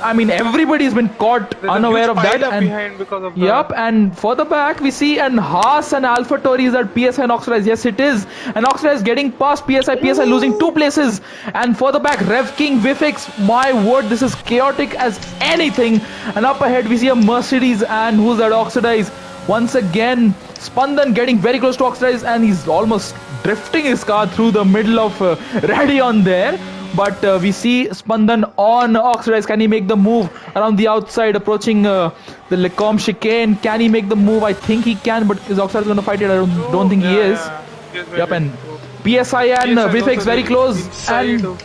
I mean, everybody's been caught There's unaware a of huge that. pile up And behind because of yup, and further back we see an Haas and AlphaTauri is at PSI and Oxidized. Yes, it is. And Oxidized getting past PSI. PSI losing 2 places. And further back, Rev King, Vifix. My word, this is chaotic as anything. And up ahead we see a Mercedes and who's that? Oxidized. Once again, Spandan getting very close to Oxidized and he's almost drifting his car through the middle of Radion there. But we see Spandan on Oxidized. Can he make the move around the outside, approaching the Lecom chicane? Can he make the move? I think he can, but is Oxidized going to fight it? I don't think he is. Yep, and PSI and Vifix very close. And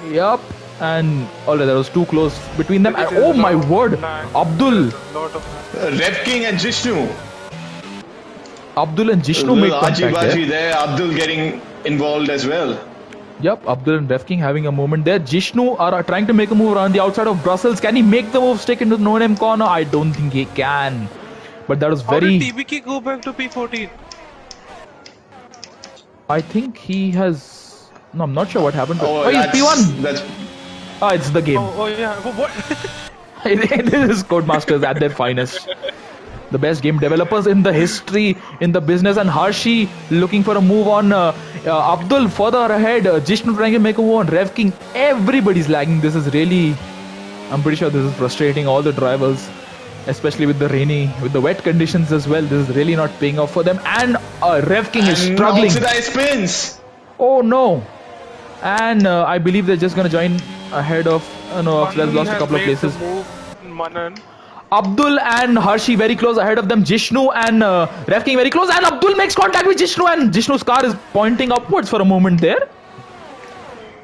yep, and alright, that was too close between them. And oh my word, Abdul. Rev King and Jishnu. Abdul and Jishnu made contact there. Abdul getting involved as well. Yep, Abdul and Rev King having a moment there. Jishnu are trying to make a move around the outside of Brussels. Can he make the move, stick into the no-name corner? I don't think he can. But that was very... How did TBK go back to P14? I think he has... No, I'm not sure what happened. Oh, he's P1! That's... Ah, it's the game. Oh yeah, what? This is Codemasters at their finest. The best game developers in the history, in the business, and Harshi looking for a move on Abdul further ahead. Jishnu trying to make a move on Rev King. Everybody's lagging. This is really, I'm pretty sure this is frustrating all the drivers, especially with the wet conditions as well. This is really not paying off for them. And Rev King is struggling. Oxidized spins. Oh no! And I believe they're just gonna join ahead of. No, Oxidized lost a couple of places. Manan. Abdul and Harshi very close ahead of them. Jishnu and Rev King very close. And Abdul makes contact with Jishnu. And Jishnu's car is pointing upwards for a moment there.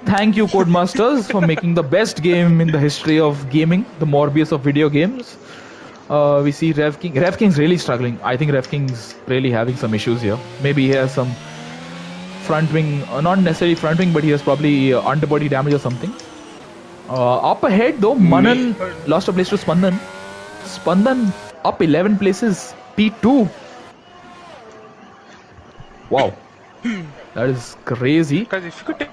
Thank you, Codemasters, for making the best game in the history of gaming. The Morbius of video games. We see Rev King. Rev King's really struggling. I think Rev King's really having some issues here. Maybe he has some front wing, not necessarily front wing, but he has probably underbody damage or something. Up ahead though, Manan lost a place to Spandan. Spandan up 11 places, P2. Wow, that is crazy. Because if you could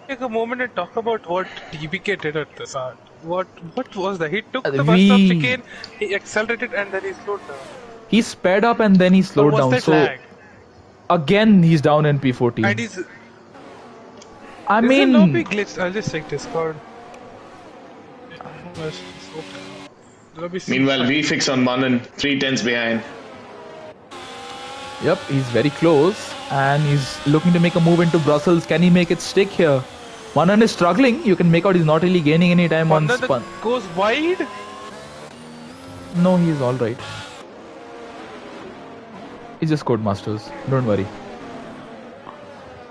take a moment and talk about what TBK did at the start. What was that? He took the bus stop chicane, he accelerated and then he slowed down. He sped up and then he slowed down. So lag? Again he's down in P14. And he's... I mean... Is there no big glitch? I'll just check Discord. Meanwhile, Vfix on Manan, 3 tenths behind. Yep, he's very close and he's looking to make a move into Brussels. Can he make it stick here? Manan is struggling. You can make out he's not really gaining any time on Spun. Goes wide? No, he's alright. He's just Codemasters. Don't worry.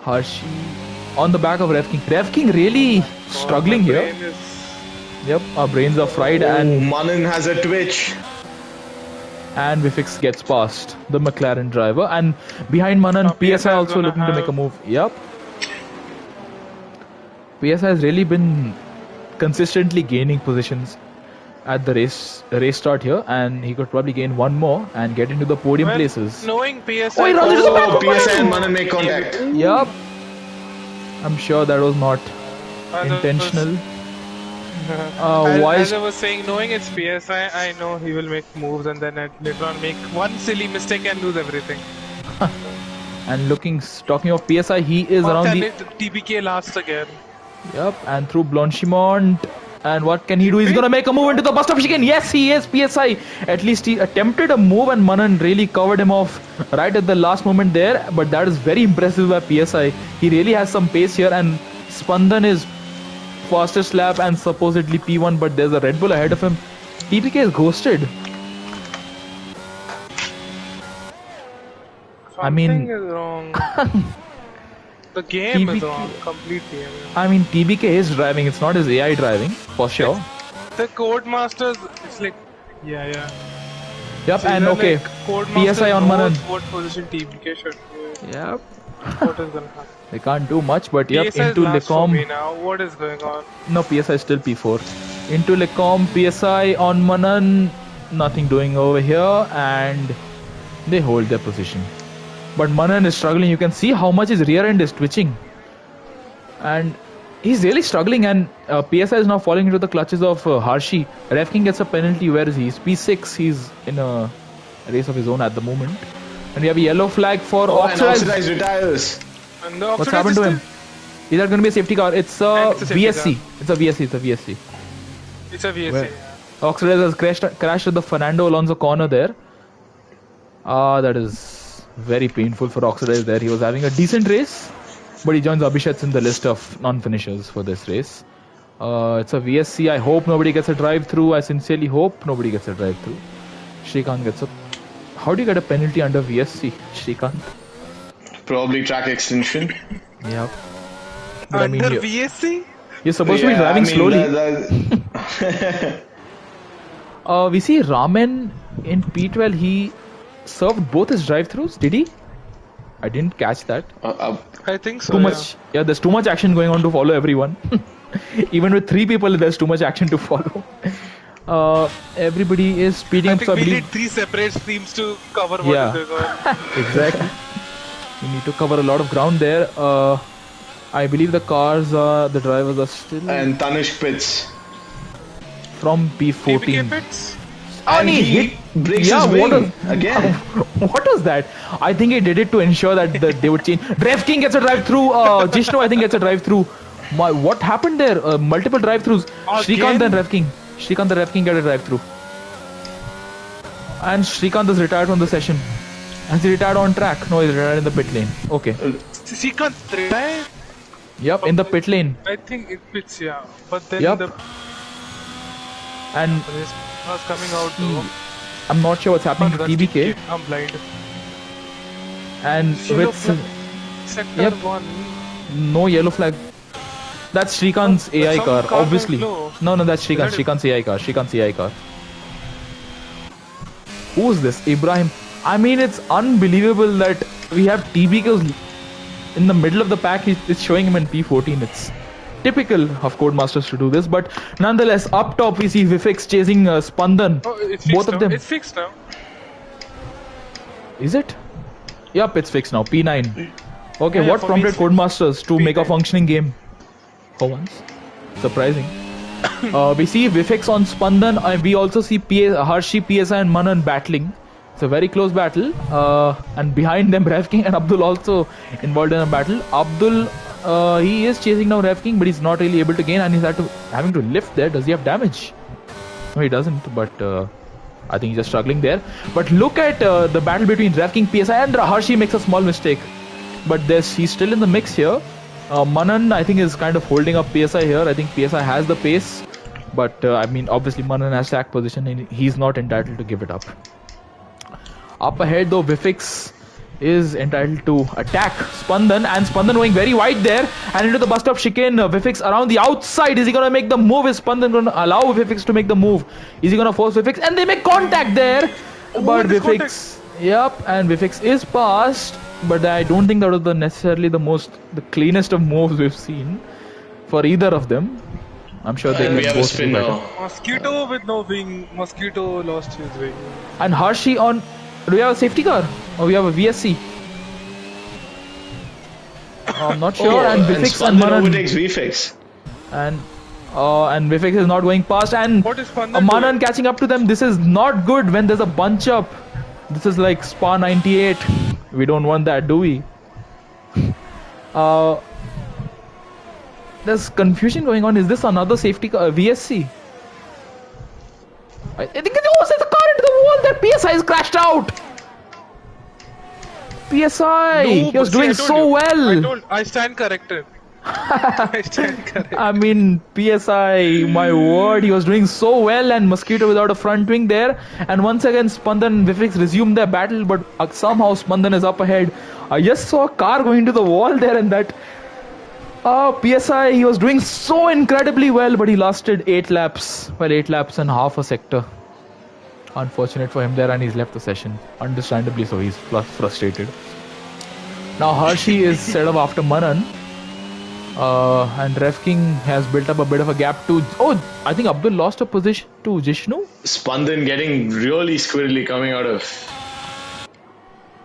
Harshi on the back of Rev King. Rev King really struggling here. Yep, our brains are fried and Manan has a twitch. And Vifix gets past the McLaren driver. And behind Manan, PSI also looking to make a move. Yep. PSI has really been consistently gaining positions at the race start here, and he could probably gain one more and get into the podium places. Knowing PSI, PSI and Manan make contact. Yep. I'm sure that was not intentional. As I was saying, knowing it's PSI, I know he will make moves and then later on make one silly mistake and lose everything. And talking of PSI, he is around the... TBK last again. Yep, and through Blanchimont. And what can he do? He's gonna make a move into the bus stop chicane. Yes, he is. PSI. At least he attempted a move and Manan really covered him off right at the last moment there. But that is very impressive by PSI. He really has some pace here, and Spandan is fastest lap and supposedly P1, but there's a Red Bull ahead of him. TBK is ghosted. Something is wrong. The game is wrong completely. I mean, TBK is driving, it's not his AI driving, for sure. The Codemasters, it's like, yeah. Yep, and okay, like PSI on Manan. What position TBK should do. Yep. What is gonna happen? They can't do much, but yep, PSI into Lecom. Now. What is going on? No, PSI is still P4. Into Lecom, PSI on Manan. Nothing doing over here, and they hold their position. But Manan is struggling. You can see how much his rear end is twitching. And He's really struggling, and PSI is now falling into the clutches of Harshi. Ref King gets a penalty. Where is he? He's P6. He's in a race of his own at the moment. And we have a yellow flag for And Oxidize. Oxidize retires. And the What's Oxidize happened to him? Is that going to be a safety car? It's a it's a safety VSC. car. It's a VSC. It's a VSC. It's a VSA. Where? Oxidize has crashed at the Fernando Alonso corner there. That is very painful for Oxidize there. He was having a decent race, but he joins Abhishek's in the list of non-finishers for this race. It's a VSC. I hope nobody gets a drive-through. I sincerely hope nobody gets a drive-through. Shrikant gets a... How do you get a penalty under VSC, Shrikant? Probably track extension. Yeah. Under VSC? You're supposed to be driving slowly. We see Ramen in P12. He served both his drive-throughs. Did he? I didn't catch that. I think so. Too much. Yeah, there's too much action going on to follow everyone. Even with 3 people, there's too much action to follow. Everybody is speeding I up. think So we need 3 separate streams to cover what is going on. Exactly. We need to cover a lot of ground there. I believe the drivers are still... And Tanush pits. From P14. TBK pits? And he breaks his wing again. What was that? I think he did it to ensure that they would change. Ref King gets a drive-through. Jishnu, I think, gets a drive-through. What happened there? Multiple drive-throughs. Shrikant and Ref King. Shrikant and Ref King get a drive-through. And Shrikant is retired from the session. Has he retired on track? No, he's retired in the pit lane. Okay. Shrikant retired? Yep, in the pit lane. I think it fits, yeah. But then the... And... was coming out too. I'm not sure what's happening to TBK. I'm blind. And with... Sector 1. No yellow flag. That's Shrikant's AI car, obviously. No, that's Shrikant's AI car. Shrikant's AI car. Who's this? Ibrahim. I mean, it's unbelievable that we have TBK in the middle of the pack. It's showing him in P14. It's typical of Codemasters to do this, but nonetheless, up top we see Vifix chasing Spandan. Both of them. It's fixed now. Is it? Yup, it's fixed now. P9. Okay, Yeah, what prompted Codemasters to make a functioning game? For once. Surprising. We see Vifix on Spandan. We also see Harshi, PSI and Manan battling. It's a very close battle. And behind them, Ref King and Abdul also involved in a battle. Abdul, he is chasing now Ref King, but he's not really able to gain, and he's having to lift there. Does he have damage? No, he doesn't, but I think he's just struggling there. But look at the battle between Ref King, PSI, and Harshi makes a small mistake. But he's still in the mix here. Manan, I think, is kind of holding up PSI here. I think PSI has the pace, but I mean, obviously Manan has track position and he's not entitled to give it up. Up ahead though, Vifix is entitled to attack Spandan, and Spandan going very wide there and into the bus stop chicane. Vifix around the outside. Is he gonna make the move? Is Spandan gonna allow Vifix to make the move? Is he gonna force Vifix? And they make contact there, but Vifix, and Vifix is passed. But I don't think that was necessarily the cleanest of moves we've seen for either of them. I'm sure they we have a spin now. Mosquito with no wing. Mosquito lost his wing. And Harshi on. Do we have a safety car? Or we have a VSC? I'm not sure. And Vifix and Manan overtakes Vifix. And Vifix is not going past. And Manan catching up to them. This is not good when there's a bunch up. This is like Spa 98. We don't want that, do we? There's confusion going on. Is this another safety car? VSC? I think there's a car into the wall. That PSI is crashed out. PSI! He was doing so well. I stand corrected. I stand corrected. I mean, PSI, my word, he was doing so well, and Mosquito without a front wing there. And once again, Spandan and Vifix resume their battle, but somehow Spandan is up ahead. I just saw a car going to the wall there, and that PSI, he was doing so incredibly well, but he lasted 8 laps. Well, 8 laps and half a sector. Unfortunate for him there, and he's left the session. Understandably so, he's frustrated. Now Harshi is set up after Manan. And Ref King has built up a bit of a gap to... Oh, I think Abdul lost a position to Jishnu. Spandan getting really squirrely coming out of...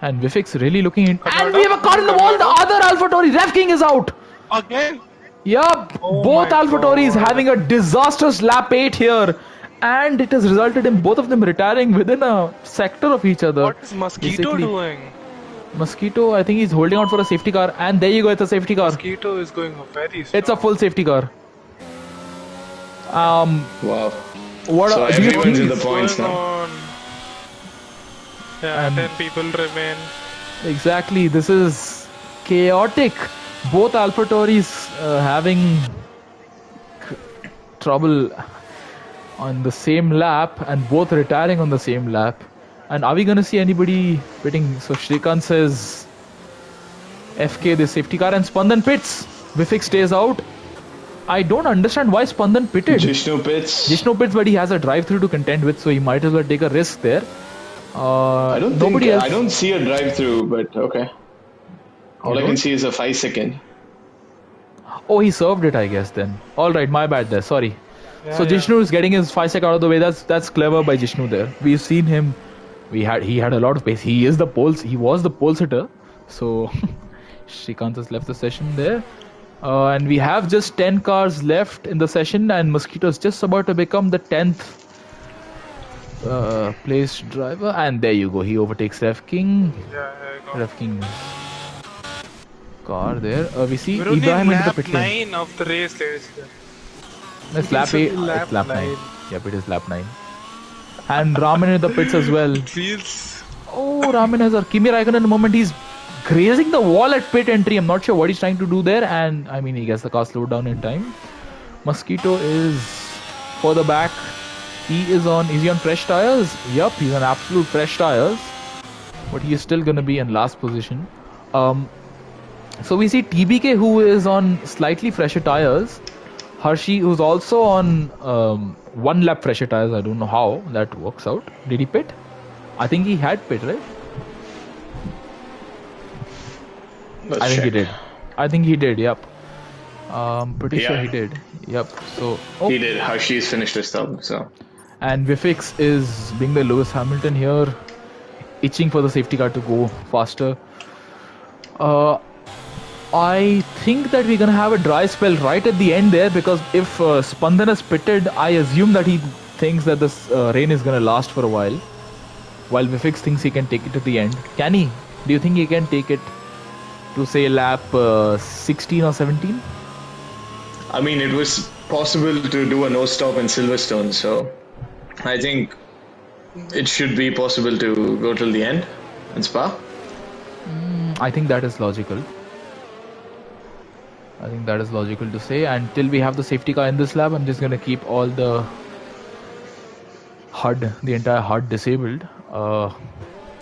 And Vifix really looking in... And we have a car in the wall, the other AlphaTauri. Ref King is out. Again? Yup, Yup, Oh both my AlphaTauris God. having a disastrous lap 8 here, and it has resulted in both of them retiring within a sector of each other. What is Mosquito Basically, doing? Mosquito, I think he's holding out for a safety car, and there you go, it's a safety car. Mosquito is going very It's a strong. full safety car. Wow. What So do you everyone's in think? the points Going now. on? Yeah, And 10 people remain. exactly, this is chaotic. Both AlphaTauris having trouble on the same lap and both retiring on the same lap. And are we going to see anybody pitting? So Shrikant says FK the safety car and Spandan pits. Vifik stays out. I don't understand why Spandan pitted. Jishnu pits. Jishnu pits, but he has a drive-through to contend with, so he might as well take a risk there. I Nobody else. don't see a drive-through, but okay. All I can see is a 5-second. Oh, he served it, I guess. Then, all right, my bad there. Sorry. Yeah, So yeah. Jishnu is getting his 5 sec out of the way. That's clever by Jishnu there. We've seen him. He had a lot of pace. He was the pole sitter. So Shrikant has left the session there. And we have just 10 cars left in the session, and Mosquito is just about to become the 10th placed driver. And there you go. He overtakes Ref King. Yeah, Ref King car there. We see we're only Ibrahim in into the lap pit lane. 9 of the race, ladies and gentlemen. It's lap 8. It's lap 9. Yep, it is lap 9. And Raman in the pits as well. Feels. Oh, Raman has a Kimi Raikkonen in the moment. He's grazing the wall at pit entry. I'm not sure what he's trying to do there. And I mean, he gets the car slowed down in time. Mosquito is further back. Is he on fresh tires? Yup, he's on absolute fresh tires. But he is still going to be in last position. So we see TBK, who is on slightly fresher tires. Hershey, who's also on one lap fresher tires. I don't know how that works out. Did he pit? I think he had pit, right? I think he did. I think he did, yep. Pretty sure he did. Yep. So He did. Hershey's finished his stop, so. And Vifix is being the Lewis Hamilton here, itching for the safety car to go faster. I think that we're gonna have a dry spell right at the end there, because if Spandan is pitted, I assume that he thinks that this rain is gonna last for a while Vifix thinks he can take it to the end. Can he? Do you think he can take it to say lap 16 or 17? I mean, it was possible to do a no stop in Silverstone, so I think it should be possible to go till the end in Spa. I think that is logical. I think that is logical to say. And till we have the safety car in this lap, I'm just going to keep all the HUD, the entire HUD disabled. Well,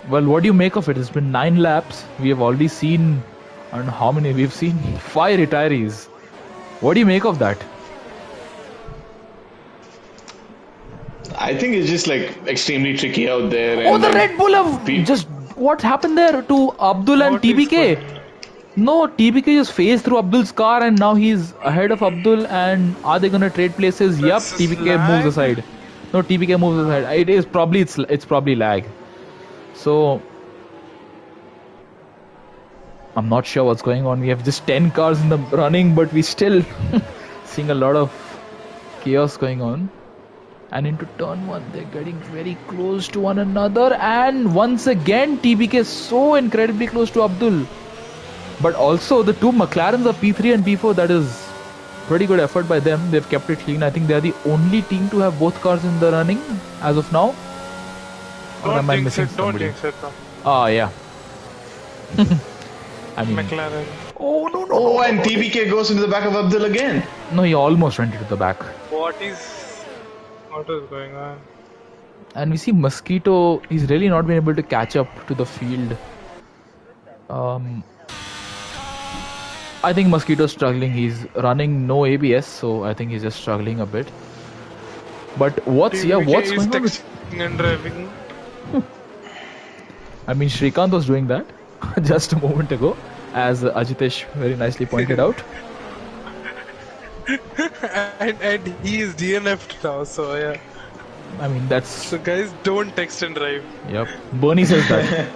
what do you make of it? It's been 9 laps. We have already seen, I don't know how many, we've seen 5 retirees. What do you make of that? I think it's just like extremely tricky out there. Oh, and the like, Red Bull have just... What happened there to Abdul and What is TBK? going- No, TBK just phased through Abdul's car and now he's ahead of Abdul. And are they gonna trade places? Yup, That's TBK lag. moves aside. No, TBK moves aside. It's probably lag. So I'm not sure what's going on. We have just 10 cars in the running, but we still seeing a lot of chaos going on. And into turn 1, they're getting very close to one another. And once again, TBK is so incredibly close to Abdul. But also, the two McLarens are P3 and P4. That is pretty good effort by them. They've kept it clean. I think they're the only team to have both cars in the running as of now. Or Don't am I jinx missing it, don't somebody? jinx it. No. Ah, yeah. I mean, McLaren. oh no, no. oh, and TBK goes into the back of Abdul again. No, he almost went into the back. What is going on? And we see Mosquito, he's really not been able to catch up to the field. I think Mosquito's struggling. He's running no ABS, so I think he's just struggling a bit. But what's TBK going is on with... texting and driving. I mean, Shrikant was doing that just a moment ago, as Ajitesh very nicely pointed out. and he is DNF'd now, so yeah. I mean, that's... So guys, don't text and drive. Yep. Bernie says that.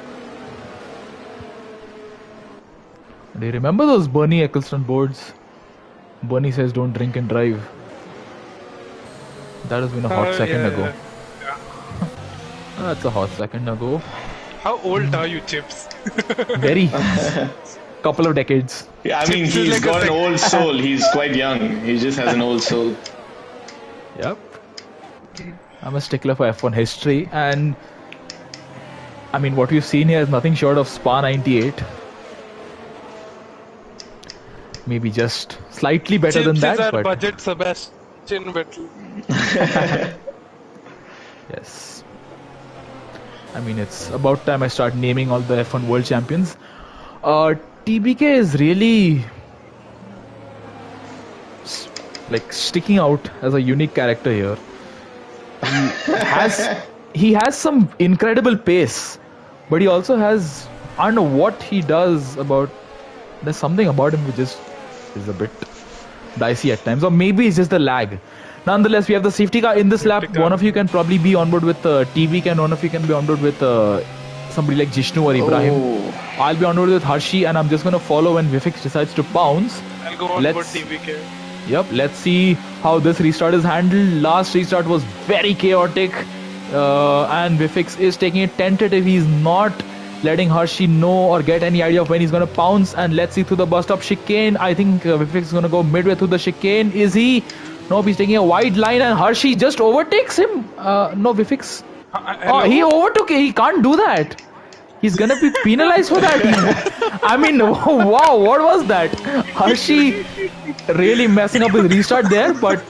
Do you remember those Bernie Eccleston boards? Bernie says don't drink and drive. That has been a hot second ago. Yeah. That's a hot second ago. How old are you, Chips? Very. Couple of decades. Yeah, I mean, he's like got an old soul. He's quite young. He just has an old soul. Yep. I'm a stickler for F1 history, and I mean, what we've seen here is nothing short of Spa 98. Maybe just slightly better than Chips that, is our but budget Sebastian Vettel. yes. I mean, it's about time I start naming all the F1 world champions. TBK is really like sticking out as a unique character here. He has some incredible pace, but he also has, I don't know what he does about. There's something about him which is a bit dicey at times, or maybe it's just the lag. Nonetheless, we have the safety car in this lap. One of you can probably be on board with TBK, and one of you can be on board with somebody like Jishnu or Ibrahim. Oh. I'll be on board with Harshi, and I'm just gonna follow when Vifix decides to pounce. I'll go on board TVK. Yep, let's see how this restart is handled. Last restart was very chaotic, and Vifix is taking it tentative. He's not letting Hershey know or get any idea of when he's going to pounce. And let's see through the bus stop chicane. I think Vifix is going to go midway through the chicane. Is he? Nope, he's taking a wide line, and Hershey just overtakes him. No, Vifix. He overtook. He can't do that. He's gonna be penalized for that. I mean, wow, what was that? Hershey really messing up his restart there, but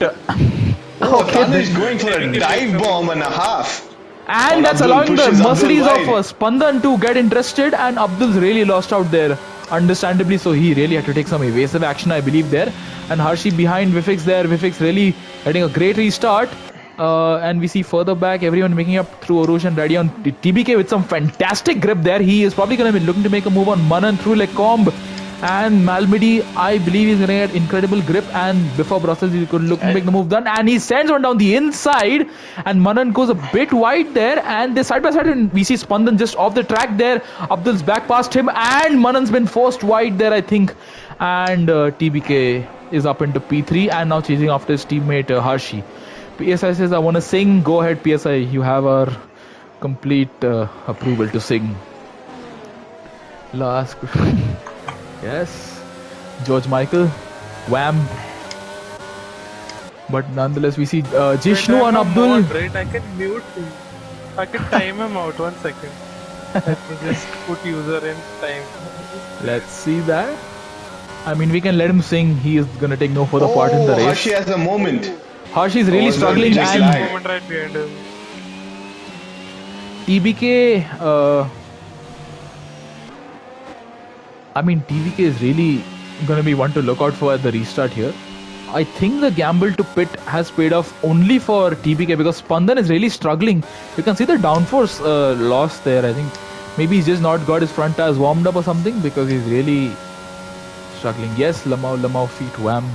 Tanish going for a dive bomb and a half. And that's allowing the Mercedes of Spandan to get interested, and Abdul's really lost out there, understandably. So he really had to take some evasive action, I believe, there. And Hershey behind Vifix there. Vifix really getting a great restart. And we see further back everyone making up through Orosh and Reddy on TBK with some fantastic grip there. He is probably going to be looking to make a move on Manan through Lecombe. And Malmedy, I believe he's going to get incredible grip, and before Brussels he could look to make the move done, and he sends one down the inside, and Manan goes a bit wide there, and they side by side, and we see Spandan just off the track there. Abdul's back past him, and Manan's been forced wide there, I think, and TBK is up into P3 and now chasing after his teammate Harshi. PSI says, I want to sing. Go ahead, PSI, you have our complete approval to sing. Last yes, George Michael, Wham. But nonetheless, we see Jishnu and Abdul. Right, I can mute him. I can time him out. 1 second. Let me just put user in time. Let's see that. I mean, we can let him sing. He is gonna take no further part in the race. Hershey has a moment. Hershey is really struggling, and Moment right behind him. TBK. I mean, TVK is really going to be one to look out for at the restart here. I think the gamble to pit has paid off only for TBK because Spandan is really struggling. You can see the downforce loss there. I think maybe he's just not got his front tires warmed up or something because he's really struggling. Yes, Lamau feet wham.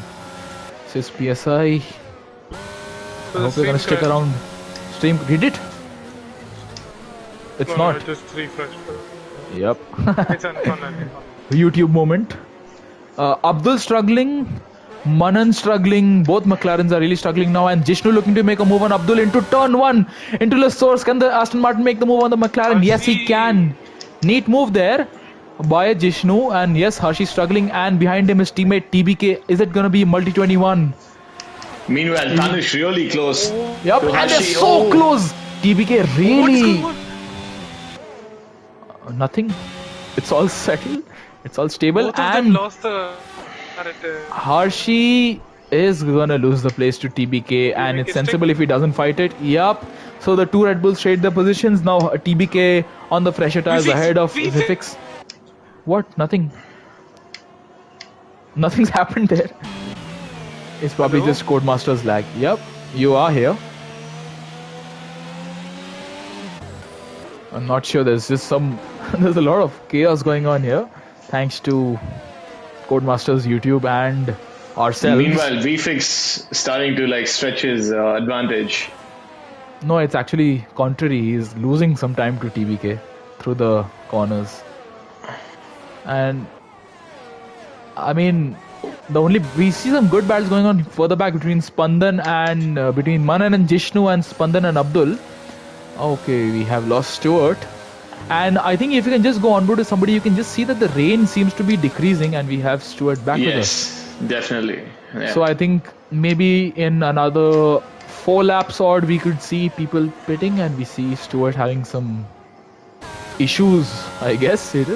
Says PSI. I hope they're going to stick around. Stream, did it? It's not. No, just refresh. Yep. It's unfun. YouTube moment. Abdul struggling, Manan struggling, both McLarens are really struggling now, and Jishnu looking to make a move on Abdul into turn 1, into the source. Can the Aston Martin make the move on the McLaren? Yes, he can. Neat move there by Jishnu, and yes, Hershey struggling, and behind him his teammate TBK. Is it going to be multi-21? Meanwhile, Tanish really close. Yep, and they're so close. TBK really... nothing. It's all settled. It's all stable, Both and of them lost the Hershey is gonna lose the place to TBK, and it's sensible if he doesn't fight it. Yup. So the two Red Bulls trade their positions now. TBK on the fresher tires ahead of Vifix. What? Nothing. Nothing's happened there. It's probably just Codemaster's lag. Yup. You are here. I'm not sure. There's just some. There's a lot of chaos going on here. Thanks to Codemasters YouTube and ourselves. Meanwhile, VFix starting to stretch his advantage. No, it's actually contrary. He's losing some time to TBK through the corners. And I mean, we see some good battles going on further back between Spandan and between Manan and Jishnu and Spandan and Abdul. Okay, we have lost Stuart. And I think if you can just go onboard with somebody, you can just see that the rain seems to be decreasing and we have Stuart back with us. Yes, definitely. Yeah. So I think maybe in another 4 laps odd, we could see people pitting and we see Stuart having some issues, I guess. It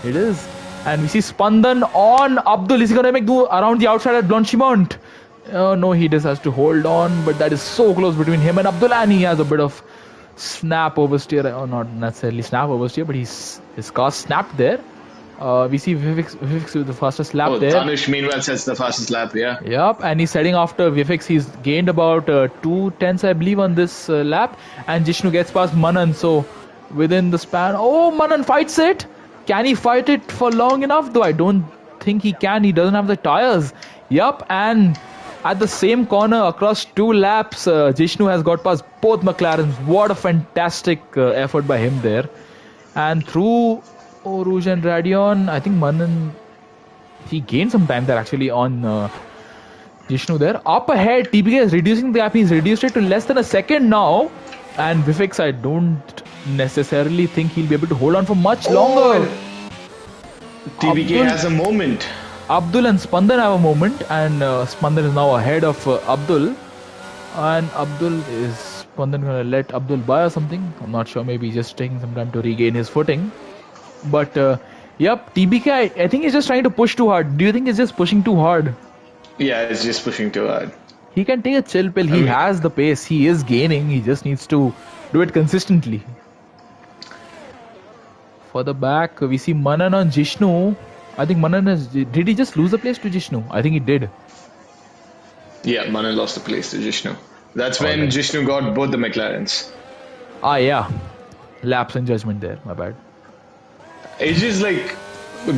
is. And we see Spandan on Abdul. Is he going to make do around the outside at Blanchimont? No, he just has to hold on, but that is so close between him and Abdul, and he has a bit of snap oversteer, or not necessarily snap oversteer, but his car snapped there. We see Vivix with the fastest lap there. Tanush meanwhile sets the fastest lap, yeah. Yep, and he's heading after Vivix. He's gained about 2 tenths, I believe, on this lap, and Jishnu gets past Manan, so within the span. Oh, Manan fights it! Can he fight it for long enough? Though I don't think he can. He doesn't have the tires. Yup, and at the same corner across 2 laps, Jishnu has got past both McLarens. What a fantastic effort by him there. And through Rouge and Radion, I think Manan, he gained some time there actually on Jishnu there. Up ahead, TPK is reducing the gap. He's reduced it to less than a second now. And Vivix, I don't necessarily think he'll be able to hold on for much longer. TBK has a moment. Abdul and Spandan have a moment, and Spandan is now ahead of Abdul. And Spandan gonna let Abdul by or something? I'm not sure. Maybe he's just taking some time to regain his footing. But yep, TBK, I think he's just trying to push too hard. Do you think he's just pushing too hard? Yeah, it's just pushing too hard. He can take a chill pill. He has the pace. He is gaining. He just needs to do it consistently. Further back, we see Manan on Jishnu. I think Manan did he just lose the place to Jishnu? I think he did. Yeah, Manan lost the place to Jishnu. That's when Jishnu got both the McLarens. Ah, yeah. Lapse in judgment there. My bad. It's just like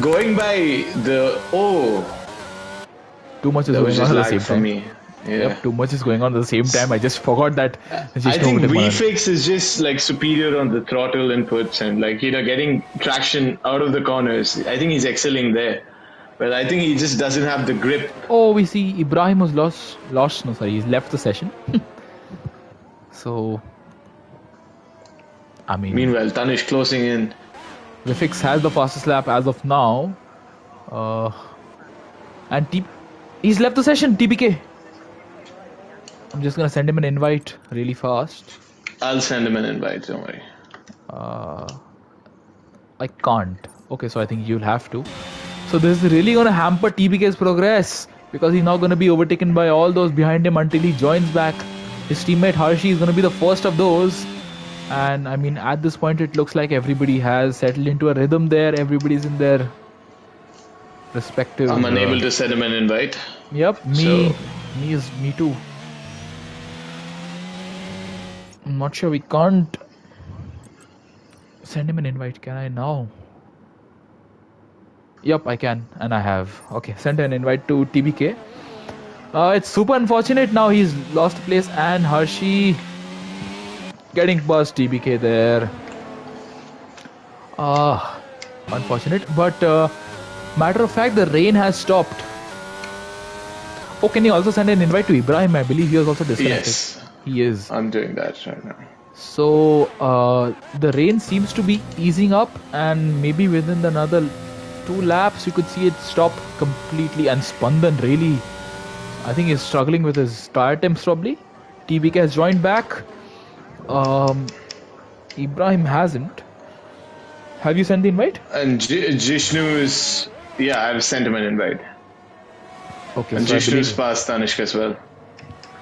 going by the too much is going on at the same time. Me. Yeah. Yep, too much is going on at the same time. I just forgot that. I think VFix is just like superior on the throttle inputs and like getting traction out of the corners. I think he's excelling there, but I think he just doesn't have the grip. Oh, we see Ibrahim was lost. No, sorry, he's left the session. So, I mean. Meanwhile, Tanush closing in. VFX has the fastest lap as of now, and he's left the session. TPK. I'm just gonna send him an invite really fast. I'll send him an invite, don't worry. I can't. Okay, so I think you'll have to. So this is really gonna hamper TBK's progress because he's now gonna be overtaken by all those behind him until he joins back. His teammate Harshi is gonna be the first of those. And I mean, at this point, it looks like everybody has settled into a rhythm there. Everybody's in their respective. I'm unable to send him an invite. Yep, me too. I'm not sure we can't send him an invite. Can I now? Yep, I can, and I have. Okay, send an invite to TBK. It's super unfortunate now he's lost place, and Hershey getting past TBK there. Unfortunate, but matter of fact, the rain has stopped. Oh, can you also send an invite to Ibrahim? I believe he was also disconnected. Yes. He is. I'm doing that right now. So the rain seems to be easing up, and maybe within another 2 laps you could see it stop completely. And Spandan really, I think, is struggling with his tire temps probably. TBK has joined back. Ibrahim hasn't. Have you sent the invite? And Jishnu is... Yeah, I've sent him an invite. Okay. And so Jishnu's past Tanishq as well.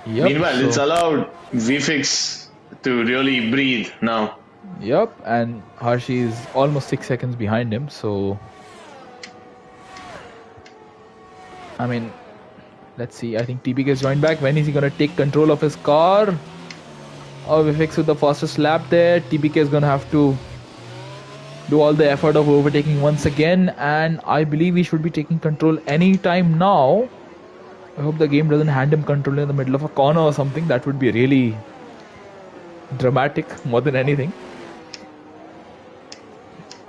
Yep, Meanwhile, it's allowed VFix to really breathe now. Yep, and Harshi is almost 6 seconds behind him, so... I mean, let's see. I think TBK is joined back. When is he going to take control of his car? Oh, VFX with the fastest lap there. TBK is going to have to do all the effort of overtaking once again, and I believe he should be taking control anytime now. I hope the game doesn't hand him control in the middle of a corner or something. That would be really dramatic more than anything.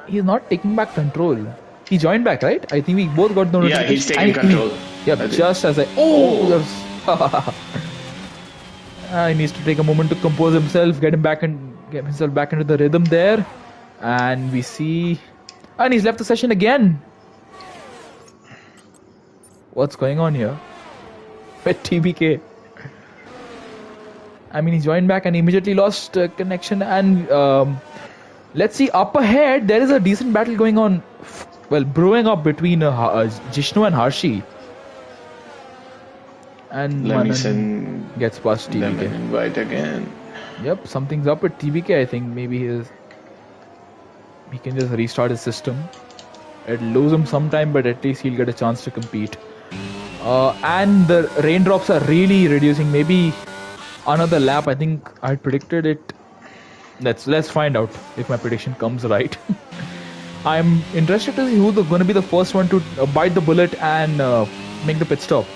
He's not taking back control. He joined back, right? I think we both got the Yeah, he's taking control. Yep, just as I... Oh! He needs to take a moment to compose himself, get himself back into the rhythm there. And we see... And he's left the session again. What's going on here? With TBK. I mean, he joined back and immediately lost connection. And let's see, up ahead, there is a decent battle going on. Well, brewing up between Jishnu and Harshi. And Manan gets past TBK. Invite again. Yep, something's up with TBK. I think maybe he can just restart his system. It'll lose him sometime, but at least he'll get a chance to compete. And the raindrops are really reducing. Maybe another lap. I think I predicted it. Let's find out if my prediction comes right. I'm interested to see who's going to be the first one to bite the bullet and make the pit stop.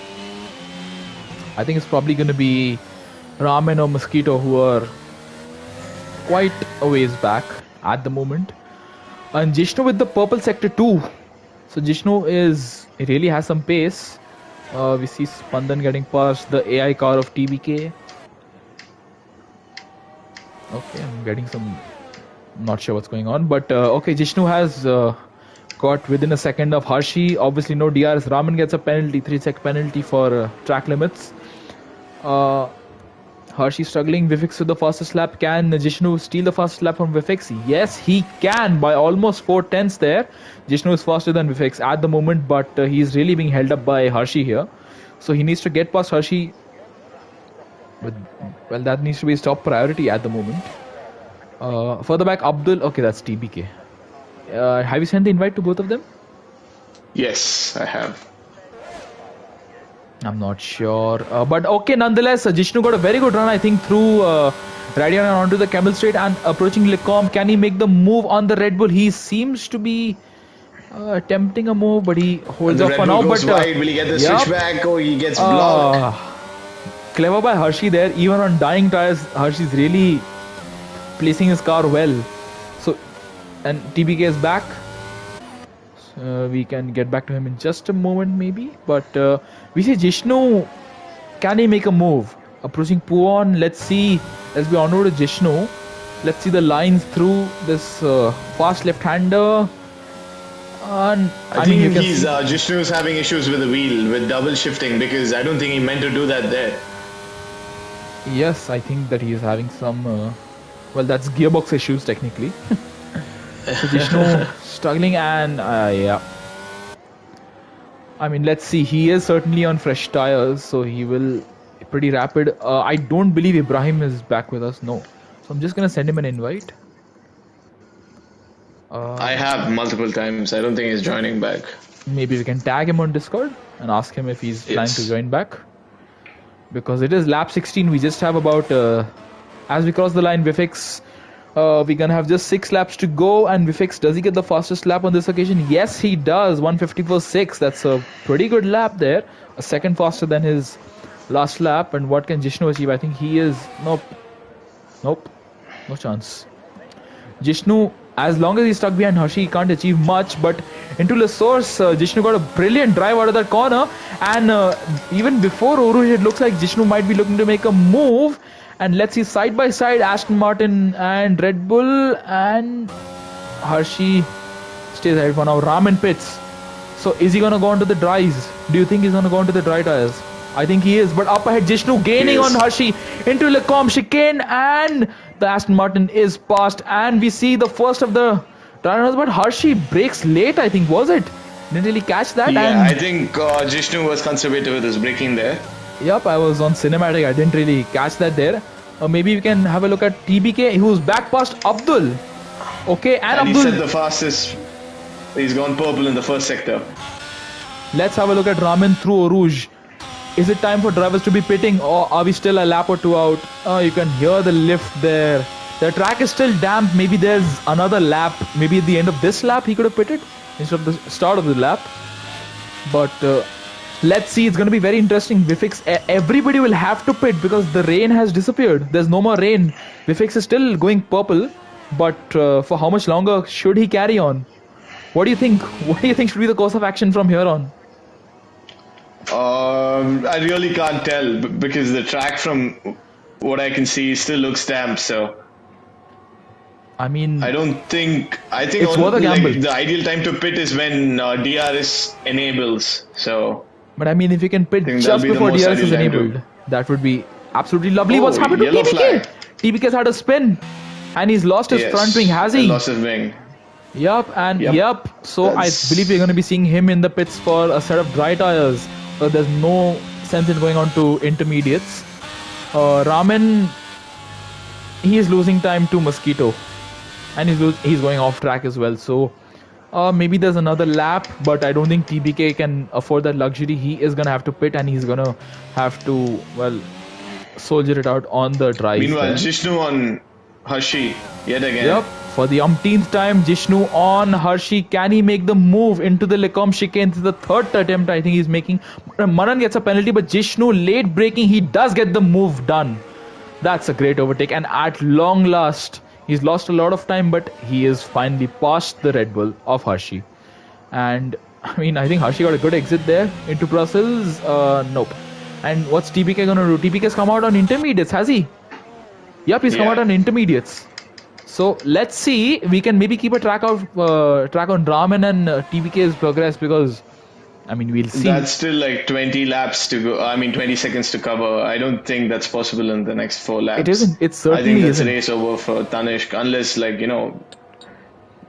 I think it's probably going to be Ramen or Mosquito, who are quite a ways back at the moment. And Jishnu with the purple sector 2. So Jishnu really has some pace. We see Spandan getting past the AI car of TBK. Okay, I'm getting some... Not sure what's going on. But okay, Jishnu has got within a second of Harshi. Obviously no DRS. Raman gets a penalty, 3-sec penalty for track limits. Harshi struggling. Vivix with the fastest lap. Can Jishnu steal the fastest lap from Vivix? Yes, he can by almost 4/10 there. Jishnu is faster than Vivix at the moment, but he's really being held up by Harshi here. So he needs to get past Harshi. Well, that needs to be his top priority at the moment. Further back, Abdul. Okay, that's TBK. Have you sent the invite to both of them? Yes, I have. I'm not sure. But okay, nonetheless, Jishnu got a very good run, I think, through Radian and onto the Camel Straight and approaching Lecom. Can he make the move on the Red Bull? He seems to be attempting a move, but he holds off for now. But wide. Will he get the switchback or he gets blocked? Clever by Harshi there. Even on dying tires, Harshi's really placing his car well. So, and TBK is back. We can get back to him in just a moment maybe, but we see Jishnu, can he make a move? Approaching Puon, let's be on road to Jishnu. Let's see the lines through this fast left-hander. And I think Jishnu is having issues with the wheel, with double shifting, because I don't think he meant to do that there. Yes, I think that he is having some, well, that's gearbox issues technically. So Jishnu struggling and yeah. I mean, let's see. He is certainly on fresh tires, so he will be pretty rapid. I don't believe Ibrahim is back with us. No. So I'm just going to send him an invite. I have multiple times. I don't think he's joining back. Maybe we can tag him on Discord and ask him if he's planning to join back. Because it is lap 16. We just have about, as we cross the line, Vifix... we're gonna have just 6 laps to go, and Vifix, does he get the fastest lap on this occasion? Yes, he does. 154.6. That's a pretty good lap there. A second faster than his last lap. And what can Jishnu achieve? I think he is... Nope. No chance. Jishnu, as long as he's stuck behind Harshi, he can't achieve much. But into the source, Jishnu got a brilliant drive out of that corner. And even before Oruj, it looks like Jishnu might be looking to make a move. And let's see, side by side, Aston Martin and Red Bull, and Harshi stays ahead for now. Ramen pits. So is he going to go onto the dries? Do you think he's going to go onto the dry tires? I think he is. But up ahead, Jishnu gaining on Harshi into Lecom chicane, and the Aston Martin is passed. And we see the first of the dry tires, but Harshi breaks late, I think, was it? Didn't really catch that. Yeah, and I think Jishnu was conservative with his braking there. Yep, I was on cinematic. I didn't really catch that there. Maybe we can have a look at TBK, who's back past Abdul. Okay, and Abdul. He said the fastest. He's gone purple in the first sector. Let's have a look at Raman through Oruj. Is it time for drivers to be pitting, or are we still a lap or two out? You can hear the lift there. The track is still damp. Maybe there's another lap. Maybe at the end of this lap he could have pitted instead of the start of the lap. But let's see, it's going to be very interesting. Vifix, everybody will have to pit because the rain has disappeared. There's no more rain. Vifix is still going purple, but for how much longer should he carry on? What do you think? What do you think should be the course of action from here on? I really can't tell because the track from what I can see still looks damp. So I mean, I don't think. I think it's worth a gamble. the ideal time to pit is when DRS enables. So. But I mean, if you can pit think just that'll be the before most DRS is ideal time enabled, that would be absolutely lovely. What's Oh, happened to yellow TBK? flag. TBK's had a spin, and he's lost his Yes, front wing. Has he he? lost his wing. Yup, and Yep. yup. So I That's- believe we're going to be seeing him in the pits for a set of dry tires. So there's no sense in going on to intermediates. Raman, he is losing time to Mosquito, and he's going off track as well. So maybe there's another lap, but I don't think TBK can afford that luxury. He is going to have to pit, and he's going to have to soldier it out on the drive. Meanwhile, Jishnu on Hershey yet again. Yep. For the umpteenth time, Jishnu on Hershey. Can he make the move into the Lecombe chicane? This is the third attempt I think he's making. Manan gets a penalty, but Jishnu late braking. He does get the move done. That's a great overtake. And at long last, he's lost a lot of time, but he is finally past the Red Bull of Hershey. And I mean, I think Hershey got a good exit there into Brussels. Nope. And what's TBK gonna do? TBK's come out on intermediates, has he? Yep, he's come out on intermediates. So let's see. We can maybe keep a track on Raman and TBK's progress, because I mean, we'll see. That's still like 20 laps to go. I mean, 20 seconds to cover. I don't think that's possible in the next 4 laps. It isn't. It I certainly think that's isn't. a race over for Tanishq, unless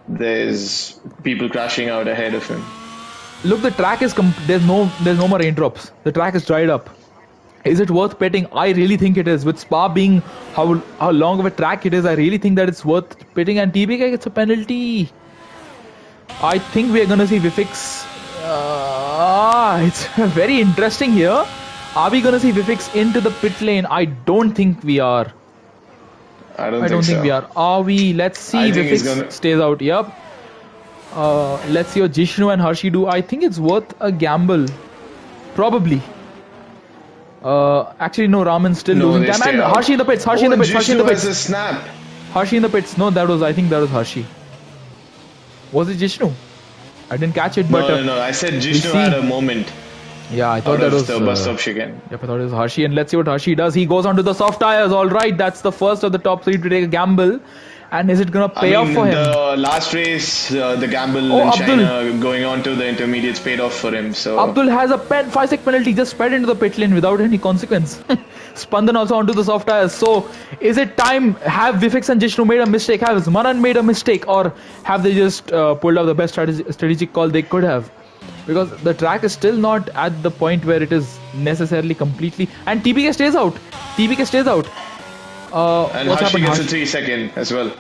there's people crashing out ahead of him. Look, the track is there's no more raindrops. The track is dried up. Is it worth pitting? I really think it is. With Spa being how long of a track it is, I really think that it's worth pitting. And TBK gets a penalty. I think we are going to see Vifix. It's very interesting here. Are we going to see Vifix into the pit lane? I don't think we are. I don't think we are. Are we? Let's see. Vifix stays out. Yep. Let's see what Jishnu and Hershey do. I think it's worth a gamble. Probably. Actually, no, Raman's still losing time. And Hershey in the pits. Hershey in the pits. Hershey in the pits. Has a snap. Hershey in the pits. No, I think that was Hershey. Was it Jishnu? I didn't catch it, but No. I said Jishnu had a moment. Yeah, I thought that was the bus stop chicane. Yep, I thought it was Hershey, and let's see what Hershey does. He goes onto the soft tires. All right, that's the first of the top 3 to take a gamble. And is it gonna pay off for him? The last race, the gamble in China going on to the intermediates paid off for him. So Abdul has a 5-sec penalty, just sped into the pit lane without any consequence. Spandan also onto the soft tires. So is it time? Have Vifix and Jishnu made a mistake? Have Manan made a mistake? Or have they just pulled out the best strategic call they could have? Because the track is still not at the point where it is necessarily completely. And TBK stays out. And Hershey gets a 3-second as well.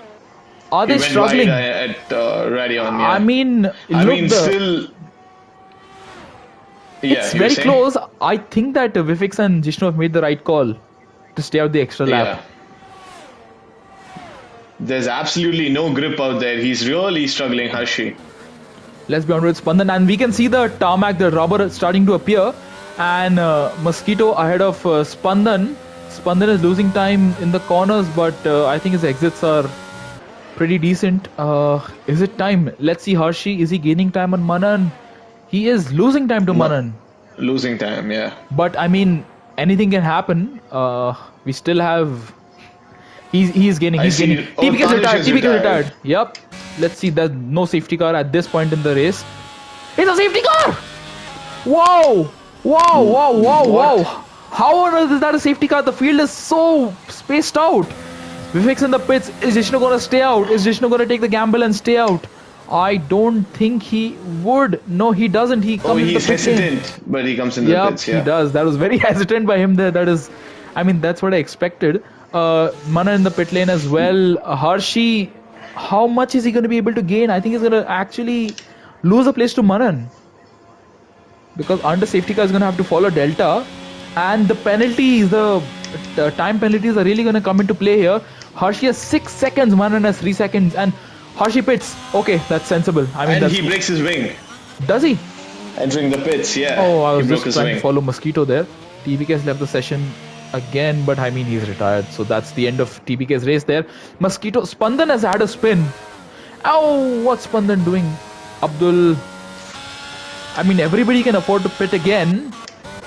Are they struggling? At Radion, yeah. I mean, still. Yeah, it's very close. I think that Vifix and Jishnu have made the right call to stay out the extra lap. Yeah. There's absolutely no grip out there. He's really struggling, Hershey. Let's be honest with Spandan, and we can see the tarmac, the rubber starting to appear, and Mosquito ahead of Spandan. Spandan is losing time in the corners, but I think his exits are pretty decent. Is it time? Let's see Hershey. Is he gaining time on Manan? He is losing time to Manan. Losing time, yeah. But I mean, anything can happen. We still have. He's gaining. TBK is retired. Yep. Let's see. There's no safety car at this point in the race. It's a safety car! Whoa! How on earth is that a safety car? The field is so spaced out. Vifix in the pits. Is Jishnu gonna stay out? Is Jishnu gonna take the gamble and stay out? I don't think he would. No, he doesn't. He comes in the pits. He's hesitant, but he comes in the pits. Yeah, he does. That was very hesitant by him there. That is, I mean, that's what I expected. Mana in the pit lane as well. Hershey, how much is he going to be able to gain? I think he's going to actually lose a place to Manan, because under safety car is going to have to follow Delta, and the penalties, the time penalties are really going to come into play here. Hershey has 6 seconds, Manan has 3 seconds, and Hershey pits. Okay, that's sensible. I mean, and he breaks his wing. Does he? Entering the pits, yeah. Oh, I was just trying to follow Mosquito there. TBK has left the session again, but I mean, he's retired, so that's the end of TBK's race there. Mosquito, Spandan has had a spin. Oh, what's Spandan doing? Abdul, I mean, everybody can afford to pit again,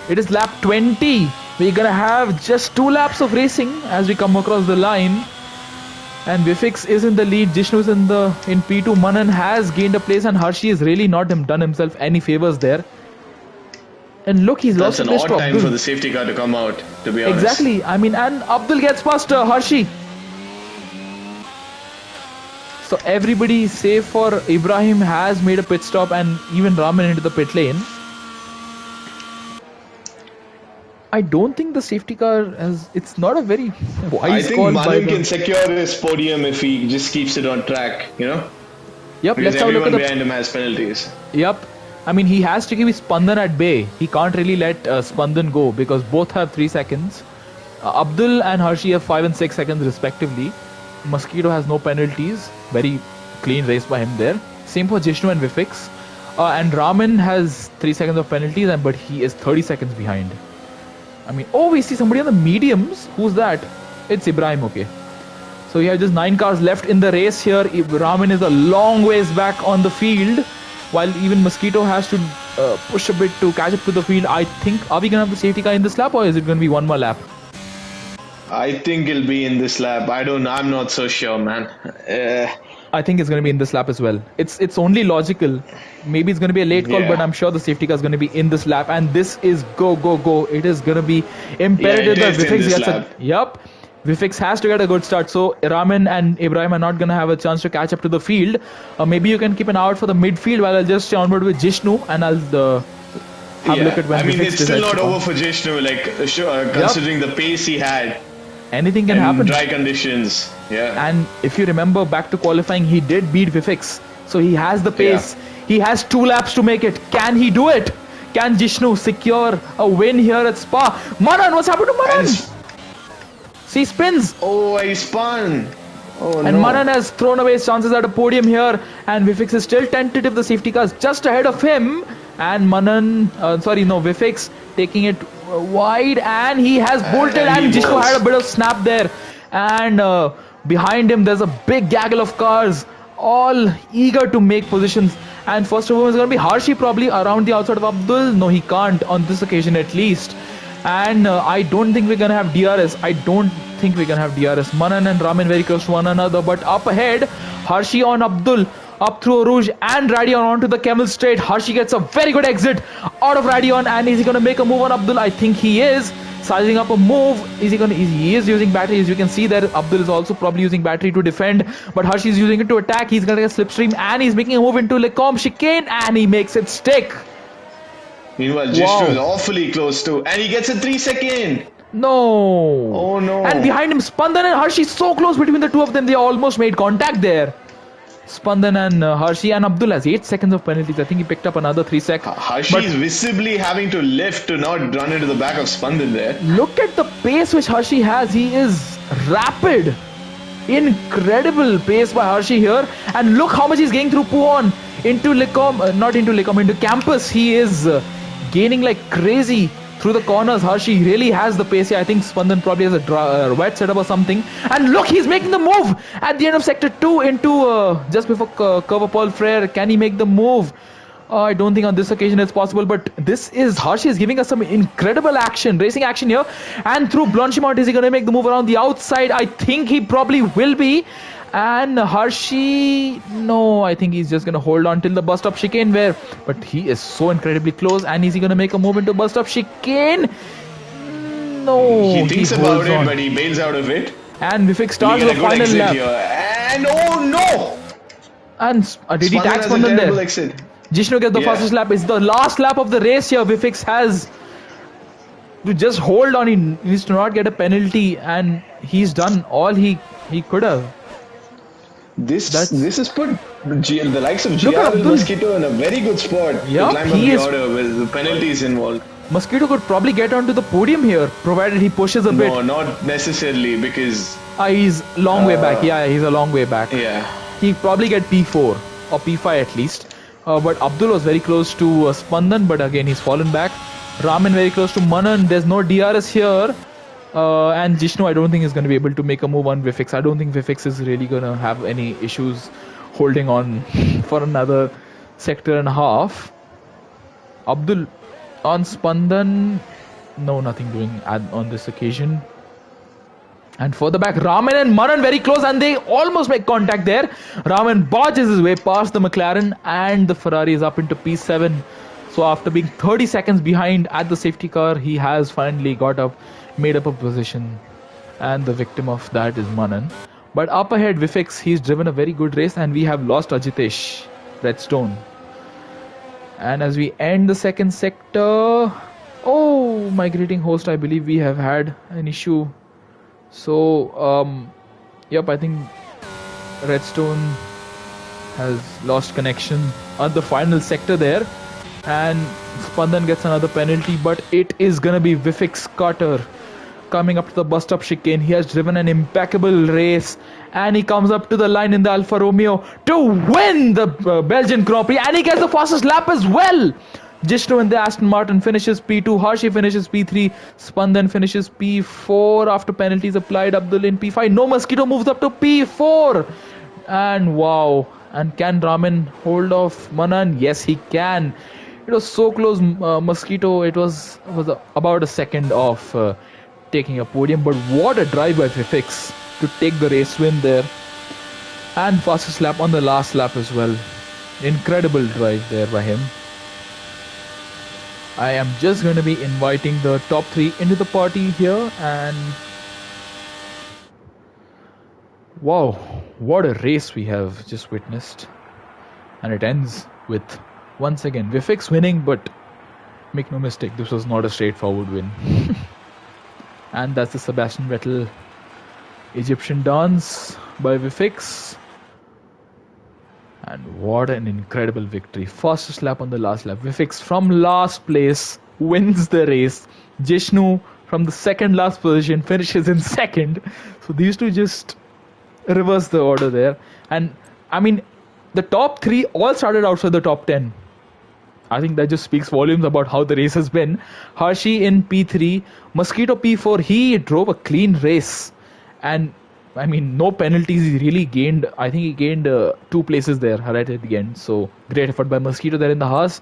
It is lap 20. We're gonna have just 2 laps of racing as we come across the line. And Vifix is in the lead. Jishnu is in P2. Manan has gained a place, and Hershey has really not done himself any favors there. And look, he's lost a place to Abdul. That's an odd time for the safety car to come out, to be honest. Exactly. I mean, and Abdul gets past Hershey. So everybody, save for Ibrahim, has made a pit stop, and even Raman into the pit lane. I don't think the safety car has. It's not a very wise call. I think Manan can secure his podium if he just keeps it on track, you know? Yep, because let's have a look at behind him has penalties. Yep. I mean, he has to keep his Spandan at bay. He can't really let Spandan go because both have 3 seconds. Abdul and Hershey have 5 and 6 seconds respectively. Mosquito has no penalties. Very clean race by him there. Same for Jishnu and Vifix. And Raman has 3 seconds of penalties, but he is 30 seconds behind. I mean, oh, we see somebody on the mediums. Who's that? It's Ibrahim, okay. So we have just 9 cars left in the race here. Raman is a long ways back on the field, while even Mosquito has to push a bit to catch up to the field. I think, are we going to have the safety car in this lap, or is it going to be one more lap? I think it'll be in this lap. I'm not so sure, man. I think it's going to be in this lap as well. It's only logical. Maybe it's going to be a late call, but I'm sure the safety car is going to be in this lap. And this is go. It is going to be imperative that Vifix gets a... Yup. Vifix has to get a good start. So Raman and Ibrahim are not going to have a chance to catch up to the field. Maybe you can keep an eye out for the midfield while I'll just stay onboard with Jishnu and I'll have a look at when I mean, it's still not over for Jishnu, considering the pace he had. Anything can happen. Dry conditions, And if you remember back to qualifying, he did beat Vifix. So he has the pace. He has 2 laps to make it. Can he do it? Can Jishnu secure a win here at Spa? Manan, what's happened to Manan? See, spins. Oh, he spun. Oh, and Manan has thrown away his chances at a podium here. And Vifix is still tentative. The safety car is just ahead of him. And Vifix taking it wide, and he has bolted, and Jishnu had a bit of snap there. And behind him there's a big gaggle of cars, all eager to make positions. And first of all is going to be Hershey, probably around the outside of Abdul. No, he can't on this occasion at least. And I don't think we're going to have DRS. Manan and Raman very close to one another, but up ahead, Hershey on Abdul. Up through Rouge and Radion onto the Camel Straight. Hershey gets a very good exit out of Radion, and is he going to make a move on Abdul? I think he is. Sizing up a move. He is using battery. As you can see there, Abdul is also probably using battery to defend, but Hershey is using it to attack. He's going to get slipstream, and he's making a move into Lecombe chicane, and he makes it stick. Meanwhile, Jishnu is awfully close to, and he gets a 3 second. No. Oh no. And behind him, Spandan and Hershey, so close between the two of them. They almost made contact there. Spandan and Hershey, and Abdul has 8 seconds of penalties. I think he picked up another 3 seconds. Hershey is visibly having to lift to not run into the back of Spandan there. Look at the pace which Hershey has. He is rapid. Incredible pace by Hershey here. And look how much he's getting through Puon into into Campus. He is gaining like crazy through the corners. Hershey really has the pace here. I think Spandan probably has a wet setup or something. And look, he's making the move at the end of sector 2 into just before curve of Paul Frere. Can he make the move? I don't think on this occasion it's possible, but Hershey is giving us some incredible racing action here. And through Blanchimont, is he going to make the move around the outside? I think he probably will be. And Hershey, no, I think he's just going to hold on till the bus stop chicane but he is so incredibly close. And is he going to make a move into bus stop chicane? No. He thinks about it, but he bails out of it. And Vifix starts the final lap. Here. And oh no! And did he tag Spandan there? Exit. Jishnu gets the fastest lap. It's the last lap of the race here. Vifix has to just hold on. He needs to not get a penalty, and he's done all he could have. This has put the likes of GR and Mosquito in a very good spot to climb up the order with the penalties involved. Mosquito could probably get onto the podium here, provided he pushes a bit. No, not necessarily, because... he's a long way back. Yeah, he's a long way back. Yeah. He'll probably get P4 or P5 at least. But Abdul was very close to Spandan, but again he's fallen back. Raman very close to Manan. There's no DRS here. And Jishnu, I don't think is going to be able to make a move on Vifix. I don't think Vifix is really going to have any issues holding on for another sector and a half. Abdul on Spandan. No, nothing doing on this occasion. And for the back, Raman and Maran very close, and they almost make contact there. Raman barges his way past the McLaren, and the Ferrari is up into P7. So after being 30 seconds behind at the safety car, he has finally got up, made up a position, and the victim of that is Manan. But up ahead, Vifix, he's driven a very good race, and we have lost Ajitesh, Redstone. And as we end the second sector, oh, my greeting host, I believe we have had an issue. So, yep, I think Redstone has lost connection on the final sector there. And Spandan gets another penalty, but it is gonna be Vifix Carter coming up to the bus stop chicane. He has driven an impeccable race, and he comes up to the line in the Alfa Romeo to win the Belgian Grand Prix, and he gets the fastest lap as well. Jishnu in the Aston Martin finishes P2, Harshi finishes P3, Spandan finishes P4 after penalties applied, Abdul in P5, no Mosquito moves up to P4, and wow, and can Raman hold off Manan? Yes, he can. It was so close, Mosquito, it was about a second off taking a podium, but what a drive by Fifix to take the race win there, and fastest lap on the last lap as well. Incredible drive there by him. I am just going to be inviting the top 3 into the party here, and wow, what a race we have just witnessed. And it ends with, once again, Vifix winning, but make no mistake, this was not a straightforward win. And that's the Sebastian Vettel Egyptian dance by Vifix. And what an incredible victory. Fastest lap on the last lap. Vifix from last place wins the race. Jishnu from the second last position finishes in second. So these two just reverse the order there. And I mean, the top 3 all started outside the top 10. I think that just speaks volumes about how the race has been. Harshi in P3, Mosquito P4, he drove a clean race. And I mean, no penalties. He really gained, I think he gained 2 places there right at the end. So great effort by Mosquito there in the Haas.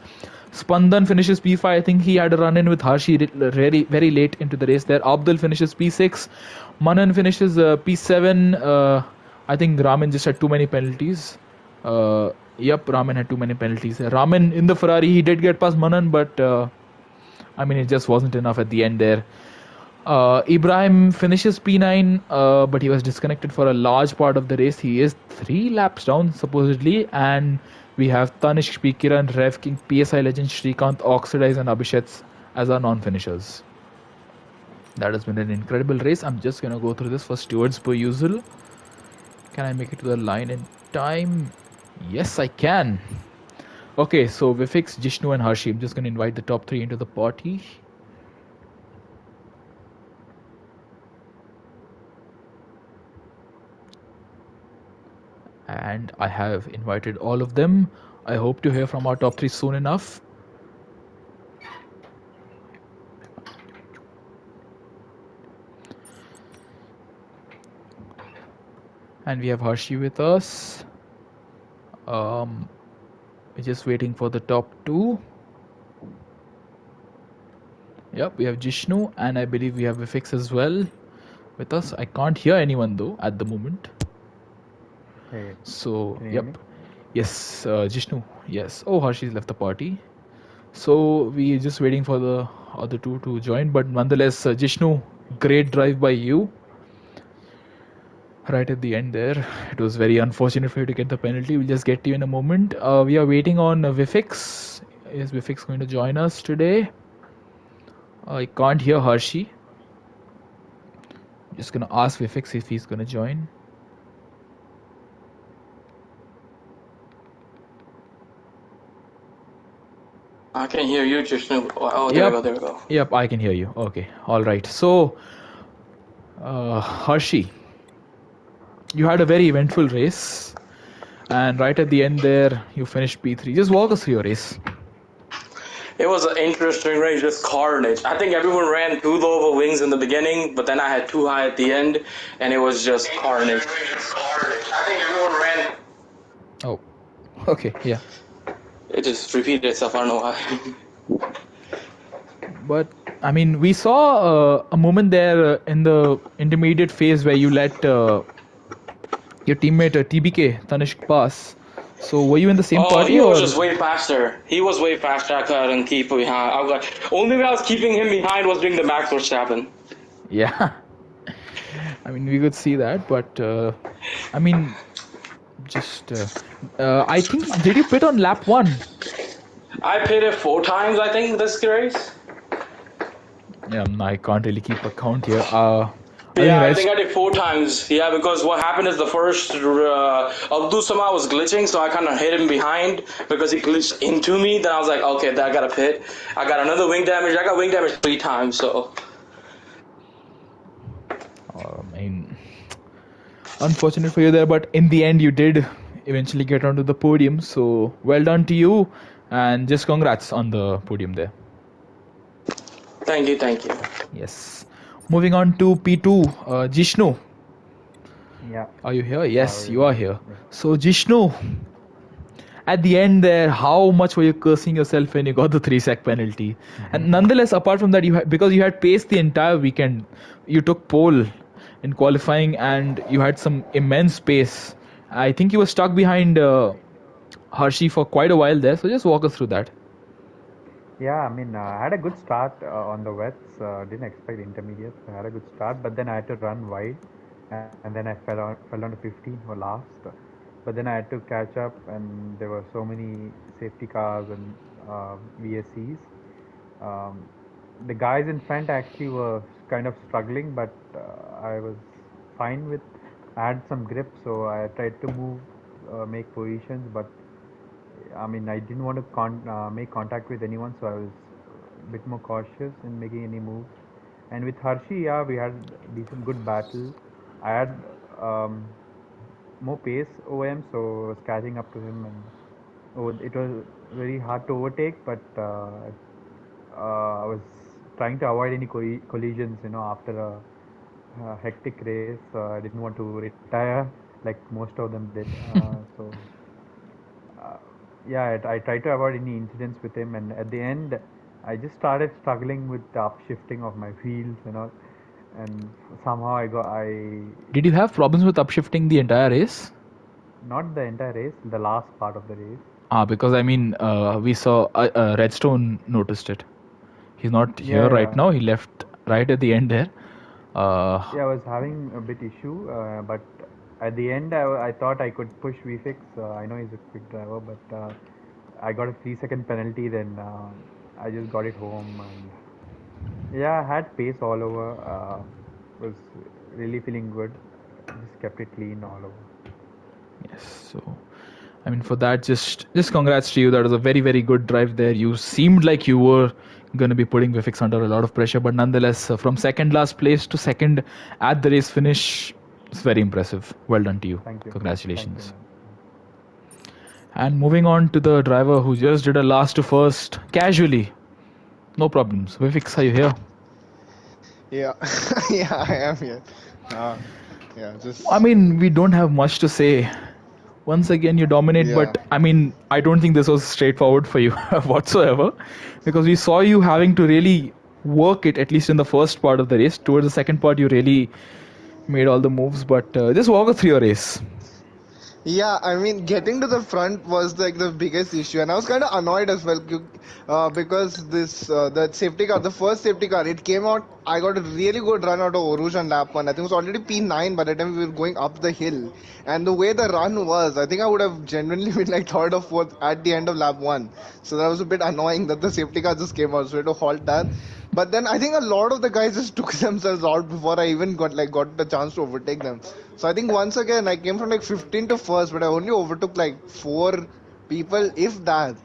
Spandan finishes P5. I think he had a run in with Harshi very, very late into the race there. Abdul finishes P6. Manan finishes P7. I think Raman just had too many penalties. Yep, Raman had too many penalties. Raman in the Ferrari, he did get past Manan, but I mean, it just wasn't enough at the end there. Ibrahim finishes P9, but he was disconnected for a large part of the race. He is 3 laps down, supposedly, and we have Tanishq, Kiran, Rev King, PSI Legend, Shrikant, Oxidize, and Abhishek as our non-finishers. That has been an incredible race. I'm just going to go through this for stewards per usual. Can I make it to the line in time? Yes, I can. Okay, so Vifix, Jishnu, and Harshi. I'm just going to invite the top 3 into the party. And I have invited all of them. I hope to hear from our top 3 soon enough. And we have Harshi with us. We're just waiting for the top 2. Yep, we have Jishnu, and I believe we have Vifix as well with us. I can't hear anyone though at the moment. Hey, So, can you hear yep. me? Yes, Jishnu. Yes. Oh, Harshi's left the party. So, we're just waiting for the other 2 to join. But nonetheless, Jishnu, great drive by you. Right at the end there. It was very unfortunate for you to get the penalty. We'll just get to you in a moment. We are waiting on Vifix. Is Vifix going to join us today? I can't hear Harshi. I'm just going to ask Vifix if he's going to join. I can hear you, Jishnu. Oh, there we go. Yep, I can hear you. Okay, all right. So, Harshi, you had a very eventful race, and right at the end there, you finished P3. Just walk us through your race. It was an interesting race, just carnage. I think everyone ran too low of a wings in the beginning, but then I had too high at the end, and it was just carnage. I think everyone ran. Oh, okay, yeah. It just repeated itself. I don't know why. But I mean, we saw a moment there in the intermediate phase where you let your teammate TBK Tanishq pass. So were you in the same Oh, party he was or? just way faster. He was way faster. I couldn't keep him behind. Only way I was keeping him behind was doing the back switch happen. Yeah. I mean, we could see that, but I mean, just I think did you pit on lap 1? I pitted 4 times, I think, this race. Yeah, I can't really keep a count here. I think I did 4 times. Yeah, because what happened is the first Abdul Samad was glitching, so I kind of hit him behind because he glitched into me. Then I was like, okay, then I got a pit. I got another wing damage. I got wing damage 3 times. So I mean, unfortunate for you there, but in the end, you did eventually get onto the podium. So well done to you, and just congrats on the podium there. thank you, thank you. Yes. Moving on to P2, Jishnu. Yeah. Are you here? Yes, you are here. So Jishnu, at the end there, how much were you cursing yourself when you got the 3-sec penalty? And nonetheless, apart from that, because you had paced the entire weekend, you took pole in qualifying and you had some immense pace. I think you were stuck behind Hershey for quite a while there. So just walk us through that. Yeah, I mean, I had a good start on the wets. Didn't expect intermediates. I had a good start, but then I had to run wide, and then I fell down to 50 or last. But then I had to catch up, and there were so many safety cars and VSCs. Um, the guys in front actually were kind of struggling, but I was fine with. I had some grip, so I tried to move, make positions, but I mean, I didn't want to make contact with anyone, so I was a bit more cautious in making any moves. And with Hershey, yeah, we had decent good battle. I had more pace over him, so I was catching up to him, and it was very hard to overtake. But I was trying to avoid any collisions, after a hectic race. I didn't want to retire like most of them did. So uh, yeah, I tried to avoid any incidents with him, and at the end, I just started struggling with the upshifting of my wheels and all, and somehow I Did you have problems with upshifting the entire race? not the entire race, the last part of the race. Because I mean, we saw Redstone noticed it. He's not here right now. He left right at the end there. Yeah, I was having a bit issue, but at the end, I thought I could push VFix. I know he's a quick driver, but I got a 3-second penalty. Then I just got it home, and yeah, I had pace all over. Was really feeling good. Just kept it clean all over. Yes. So, I mean, for that, just congrats to you. That was a very, very good drive there. You seemed like you were going to be putting Vifix under a lot of pressure, but nonetheless, from second last place to second at the race finish, it's very impressive. Well done to you. Thank you. Congratulations. Thank you, and moving on to the driver who just did a last to first casually. No problems. Vifix, are you here? Yeah, yeah, I am here. Yeah, just. I mean, we don't have much to say. Once again, you dominate, but I mean, I don't think this was straightforward for you whatsoever, because we saw you having to really work it, at least in the first part of the race. Towards the second part, you really made all the moves, but just walk us through your race. Yeah, I mean, getting to the front was like the biggest issue, and I was kind of annoyed as well because that safety car, the first safety car, it came out. I got a really good run out of Oruj on lap 1. I think it was already P9 by the time we were going up the hill, and the way the run was, I think I would have genuinely been like third or fourth at the end of lap 1. So that was a bit annoying that the safety car just came out, so we had to halt that. But then I think a lot of the guys just took themselves out before I even got the chance to overtake them. So I think once again I came from like 15 to first, but I only overtook like 4 people, if that.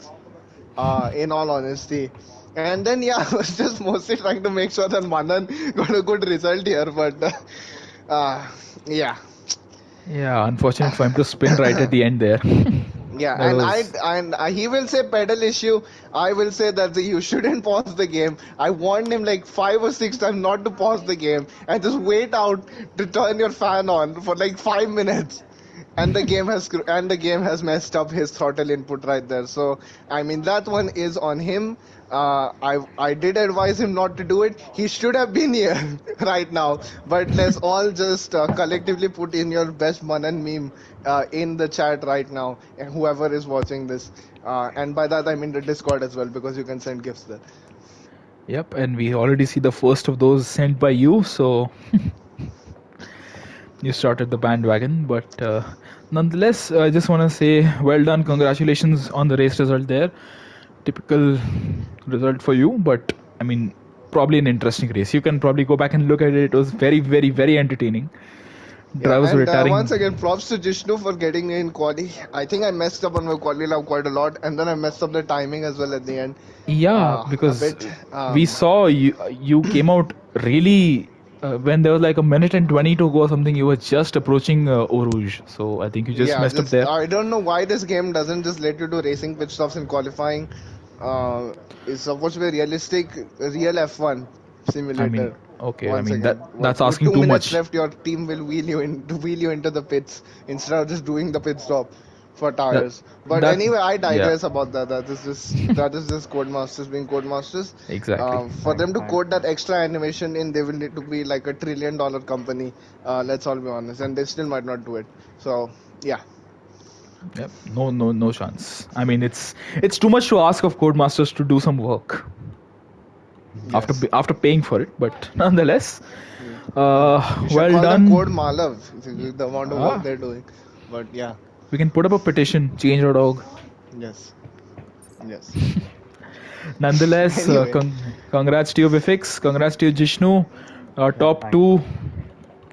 In all honesty. And then yeah, I was just mostly trying to make sure that Manan got a good result here, but yeah. Yeah, unfortunate for him to spin right at the end there. Yeah, and he will say pedal issue. I will say that you shouldn't pause the game. I warned him like 5 or 6 times not to pause the game and just wait out to turn your fan on for like 5 minutes. and the game has messed up his throttle input right there. So I mean that one is on him. I did advise him not to do it. He should have been here right now. But let's all just collectively put in your best Manan meme in the chat right now, and whoever is watching this. And by that I mean the Discord as well, because you can send gifts there. Yep, and we already see the first of those sent by you, so you started the bandwagon. But nonetheless, I just want to say well done, congratulations on the race result there. Typical result for you, but I mean, probably an interesting race. You can probably go back and look at it. It was very, very, very entertaining. Drivers were And retiring. once again, props to Jishnu for getting in quali. I think I messed up on my quali lap quite a lot, and then I messed up the timing as well at the end. Yeah, A because bit. we saw you came out really when there was like a minute and 20 to go or something. You were just approaching Eau Rouge, so I think you just messed up there. I don't know why this game doesn't just let you do racing pit stops in qualifying. It's supposed to be realistic, real F1 simulator. I mean, okay, I Once mean again, that's with asking 2 too minutes much. left, your team will wheel you into the pits instead of just doing the pit stop for That, tires. But that anyway, I yeah, digress about that. That is just Codemasters being Codemasters. exactly. For them to Fine. code that extra animation in, they will need to be like $1 trillion company. Let's all be honest, and they still might not do it. So yeah. Yep. No chance. I mean, it's too much to ask of Codemasters to do some work after Yes. after paying for it, but nonetheless, You should well call done. them Code Malav, the amount of work Ah, they're doing. But yeah, we can put up a petition, change.org. yes, yes. Nonetheless, Anyway, congrats to you, Vifix. Congrats to you, Jishnu. Top thank two.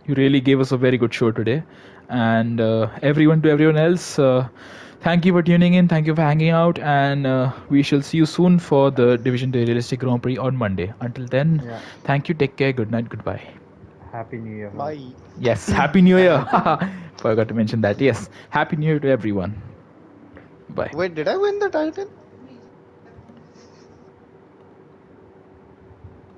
You really gave us a very good show today. And everyone else, thank you for tuning in. Thank you for hanging out. And we shall see you soon for the Division Day Realistic Grand Prix on Monday. Until then, Yeah. thank you. Take care. Good night. Goodbye. Happy New Year. bye. Yes. Happy New Year. Forgot to mention that. Yes. Happy New Year to everyone. Bye. Wait, did I win the title?